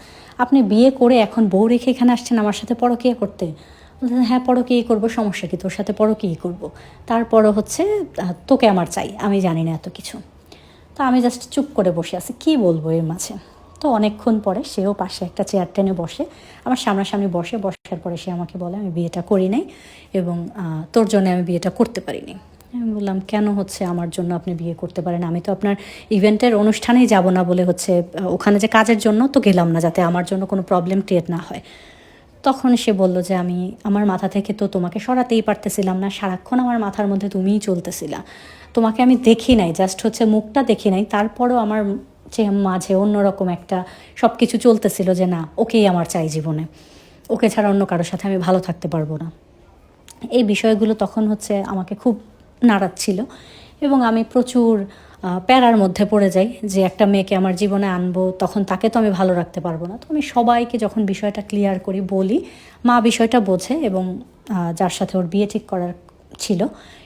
আপনি বিয়ে করে এখন বউ রেখে এখানে আসছেন আমার সাথে পরকীয়া করতে। বলতেন হ্যাঁ পরকীয়াই করবো, সমস্যা কি, তোর সাথে পরকীয়াই করবো, তারপরও হচ্ছে তোকে আমার চাই, আমি জানি না এত কিছু। তো আমি জাস্ট চুপ করে বসে আছি, কী বলবো এর মাঝে। তো অনেকক্ষণ পরে সেও পাশে একটা চেয়ার টেনে বসে, আমার সামনাসামনি বসার পরে সে আমাকে বলে আমি বিয়েটা করি নাই এবং তোর জন্য আমি বিয়েটা করতে পারিনি। আমি বললাম, কেন হচ্ছে আমার জন্য আপনি বিয়ে করতে পারেন? আমি তো আপনার ইভেন্টের অনুষ্ঠানেই যাব না বলে হচ্ছে ওখানে যে কাজের জন্য তো গেলাম না, যাতে আমার জন্য কোনো প্রবলেম ক্রিয়েট না হয়। তখন সে বলল যে আমি আমার মাথা থেকে তো তোমাকে সরাতেই পারতেছিলাম না, সারাক্ষণ আমার মাথার মধ্যে তুমিই চলতেছিলা, তোমাকে আমি দেখি নাই, জাস্ট হচ্ছে মুখটা দেখি নাই, তারপরও আমার যে মাঝে অন্যরকম একটা সব কিছু চলতেছিল যে না, ওকেই আমার চাই জীবনে, ওকে ছাড়া অন্য কারোর সাথে আমি ভালো থাকতে পারবো না। এই বিষয়গুলো তখন হচ্ছে আমাকে খুব নাড়াচ্ছিল এবং আমি প্রচুর প্যারার মধ্যে পড়ে যাই যে একটা মেয়েকে আমার জীবনে আনবো, তখন তাকে তো আমি ভালো রাখতে পারবো না। তো আমি সবাইকে যখন বিষয়টা ক্লিয়ার করি, বলি, মা বিষয়টা বোঝে এবং যার সাথে ওর বিয়ে ঠিক করার ছিল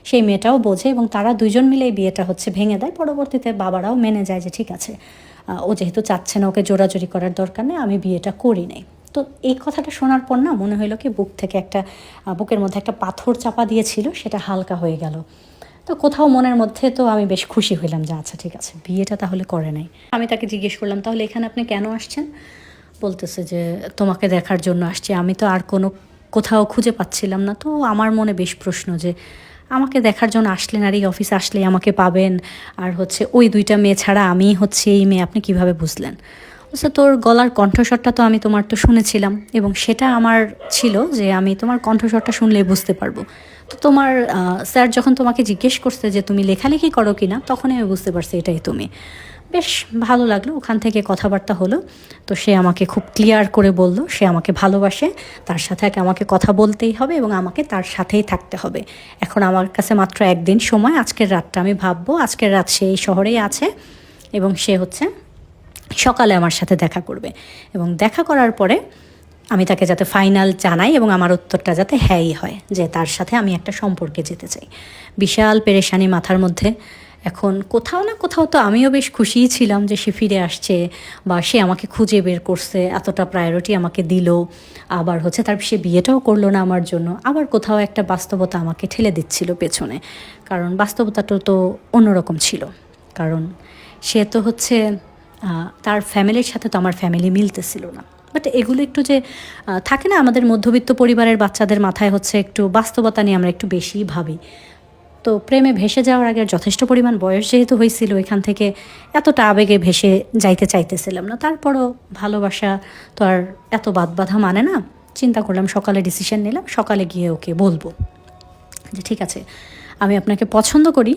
সেই মেয়েটাও বোঝে এবং তারা দুজন মিলেই বিয়েটা হচ্ছে ভেঙে দেয়। পরবর্তীতে বাবারাও মেনে যায় যে ঠিক আছে, ও যেহেতু চাচ্ছে না, ওকে জোরাজোরি করার দরকার নেই, আমি বিয়েটা করি নাই। তো এই কথাটা শোনার পর না মনে হইলো কি বুক থেকে একটা বুকের মধ্যে একটা পাথর চাপা দিয়েছিল, সেটা হালকা হয়ে গেল। তো কোথাও মনের মধ্যে তো আমি বেশ খুশি হইলাম যে আচ্ছা ঠিক আছে, বিয়েটা তাহলে করে নাই। আমি তাকে জিজ্ঞেস করলাম, তাহলে এখানে আপনি কেন আসছেন? বলতেছে যে তোমাকে দেখার জন্য আসছি। আমি তো আর কোথাও খুঁজে পাচ্ছিলাম না। তো আমার মনে বেশ প্রশ্ন যে আমাকে দেখার জন্য আসলেন আর এই অফিসে আসলেই আমাকে পাবেন, আর হচ্ছে ওই দুইটা মেয়ে ছাড়া আমি হচ্ছে এই মেয়ে, আপনি কিভাবে বুঝলেন? বলছে তোর গলার কণ্ঠস্বরটা তো আমি তোমার তো শুনেছিলাম এবং সেটা আমার ছিল যে আমি তোমার কণ্ঠস্বরটা শুনলেই বুঝতে পারবো। তো তোমার স্যার যখন তোমাকে জিজ্ঞেস করছে যে তুমি লেখালেখি করো কি না, তখনই আমি বুঝতে পারছি এটাই তুমি। বেশ ভালো লাগলো, ওখান থেকে কথাবার্তা হলো। তো সে আমাকে খুব ক্লিয়ার করে বলল সে আমাকে ভালোবাসে, তার সাথে আমাকে কথা বলতেই হবে এবং আমাকে তার সাথেই থাকতে হবে। এখন আমার কাছে মাত্র একদিন সময়, আজকের রাতটা আমি ভাববো। আজকের রাত সে এই শহরেই আছে এবং সে হচ্ছে সকালে আমার সাথে দেখা করবে এবং দেখা করার পরে আমি তাকে যাতে ফাইনাল জানাই এবং আমার উত্তরটা যাতে হ্যাঁই হয়, যে তার সাথে আমি একটা সম্পর্কে যেতে চাই। বিশাল পেরেশানি মাথার মধ্যে। এখন কোথাও না কোথাও তো আমিও বেশ খুশিই ছিলাম যে সে ফিরে আসছে বা সে আমাকে খুঁজে বের করছে, এতটা প্রায়োরিটি আমাকে দিল, আবার হচ্ছে তার সে বিয়েটাও করলো না আমার জন্য। আবার কোথাও একটা বাস্তবতা আমাকে ঠেলে দিচ্ছিল পেছনে, কারণ বাস্তবতাটা তো অন্যরকম ছিল। কারণ সে তো হচ্ছে তার ফ্যামিলির সাথে তো আমার ফ্যামিলি মিলতেছিল না। বাট এগুলো একটু যে থাকে না আমাদের মধ্যবিত্ত পরিবারের বাচ্চাদের মাথায় হচ্ছে একটু বাস্তবতা নিয়ে আমরা একটু বেশিই ভাবি। তো প্রেমে ভেসে যাওয়ার আগে যথেষ্ট পরিমাণ বয়স যেহেতু হয়েছিল, এখান থেকে এতটা আবেগে ভেসে যাইতে চাইতেছিলাম না। তারপরও ভালোবাসা তো আর এত বাঁধা মানে না। চিন্তা করলাম, সকালে ডিসিশন নিলাম, সকালে গিয়ে ওকে বলবো যে ঠিক আছে আমি আপনাকে পছন্দ করি।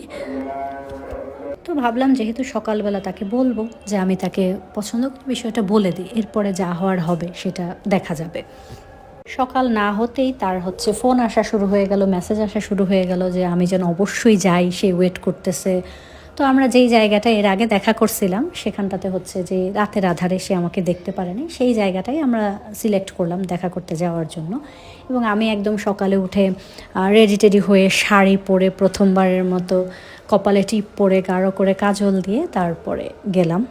তো ভাবলাম যেহেতু সকালবেলা তাকে বলবো যে আমি তাকে পছন্দ করি, বিষয়টা বলে দিই, এরপরে যা হওয়ার হবে সেটা দেখা যাবে। সকাল না হতেই তার হচ্ছে ফোন আসা শুরু হয়ে গেল, মেসেজ আসা শুরু হয়ে গেল যে আমি যেন অবশ্যই যাই, সে ওয়েট করতেছে। তো আমরা যেই জায়গাটা এর আগে দেখা করছিলাম সেখানটাতে হচ্ছে যে রাতের আধারে সে আমাকে দেখতে পারেনি, সেই জায়গাটাই আমরা সিলেক্ট করলাম দেখা করতে যাওয়ার জন্য। এবং আমি একদম সকালে উঠে রেডি টেডি হয়ে শাড়ি পরে প্রথমবারের মতো কপালে টিপ পরে গাঢ় করে কাজল দিয়ে তারপরে গেলাম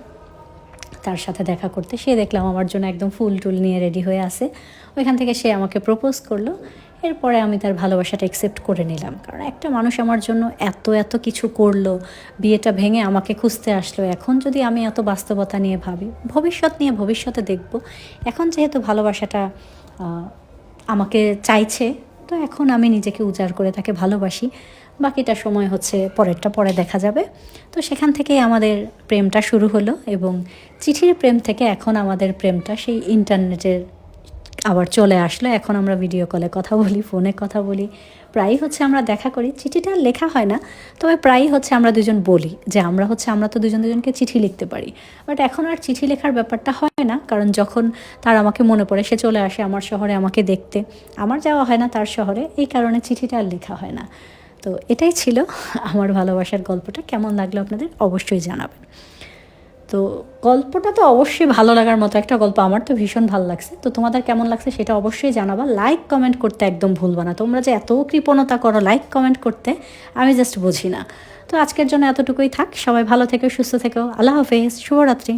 তার সাথে দেখা করতে। সে দেখলাম আমার জন্য একদম ফুল টুল নিয়ে রেডি হয়ে আসে। ওইখান থেকে সে আমাকে প্রপোজ করলো। এরপরে আমি তার ভালোবাসাটা অ্যাকসেপ্ট করে নিলাম, কারণ একটা মানুষ আমার জন্য এত কিছু করলো, বিয়েটা ভেঙে আমাকে খুঁজতে আসলো। এখন যদি আমি এত বাস্তবতা নিয়ে ভাবি, ভবিষ্যৎ নিয়ে ভবিষ্যতে দেখব, এখন যেহেতু ভালোবাসাটা আমাকে চাইছে, তো এখন আমি নিজেকে উজাড় করে তাকে ভালোবাসি। বাকিটা সময় হচ্ছে পরেরটা পরে দেখা যাবে। তো সেখান থেকেই আমাদের প্রেমটা শুরু হলো এবং চিঠির প্রেম থেকে এখন আমাদের প্রেমটা সেই ইন্টারনেটের আবার চলে আসলো। এখন আমরা ভিডিও কলে কথা বলি, ফোনে কথা বলি, প্রায়ই হচ্ছে আমরা দেখা করি। চিঠিটা লেখা হয় না, তবে প্রায়ই হচ্ছে আমরা দুজন বলি যে আমরা তো দুজনকে চিঠি লিখতে পারি। বাট এখন আর চিঠি লেখার ব্যাপারটা হয় না, কারণ যখন তার আমাকে মনে পড়ে সে চলে আসে আমার শহরে আমাকে দেখতে, আমার যাওয়া হয় না তার শহরে, এই কারণে চিঠিটা আর লেখা হয় না। তো এটাই ছিল আমার ভালোবাসার গল্পটা। কেমন লাগলো আপনাদের অবশ্যই জানাবেন। তো গল্পটা তো অবশ্যই ভালো লাগার মতো একটা গল্প, আমার তো ভীষণ ভালো লাগছে। তো তোমাদের কেমন লাগছে সেটা অবশ্যই জানাবা। লাইক কমেন্ট করতে একদম ভুলবা না, তোমরা যে এত কৃপণতা করো লাইক কমেন্ট করতে, আমি জাস্ট বুঝি না। তো আজকের জন্য এতটুকুই থাক, সবাই ভালো থেকো, সুস্থ থেকো, আল্লাহ হাফেজ, শুভরাত্রি।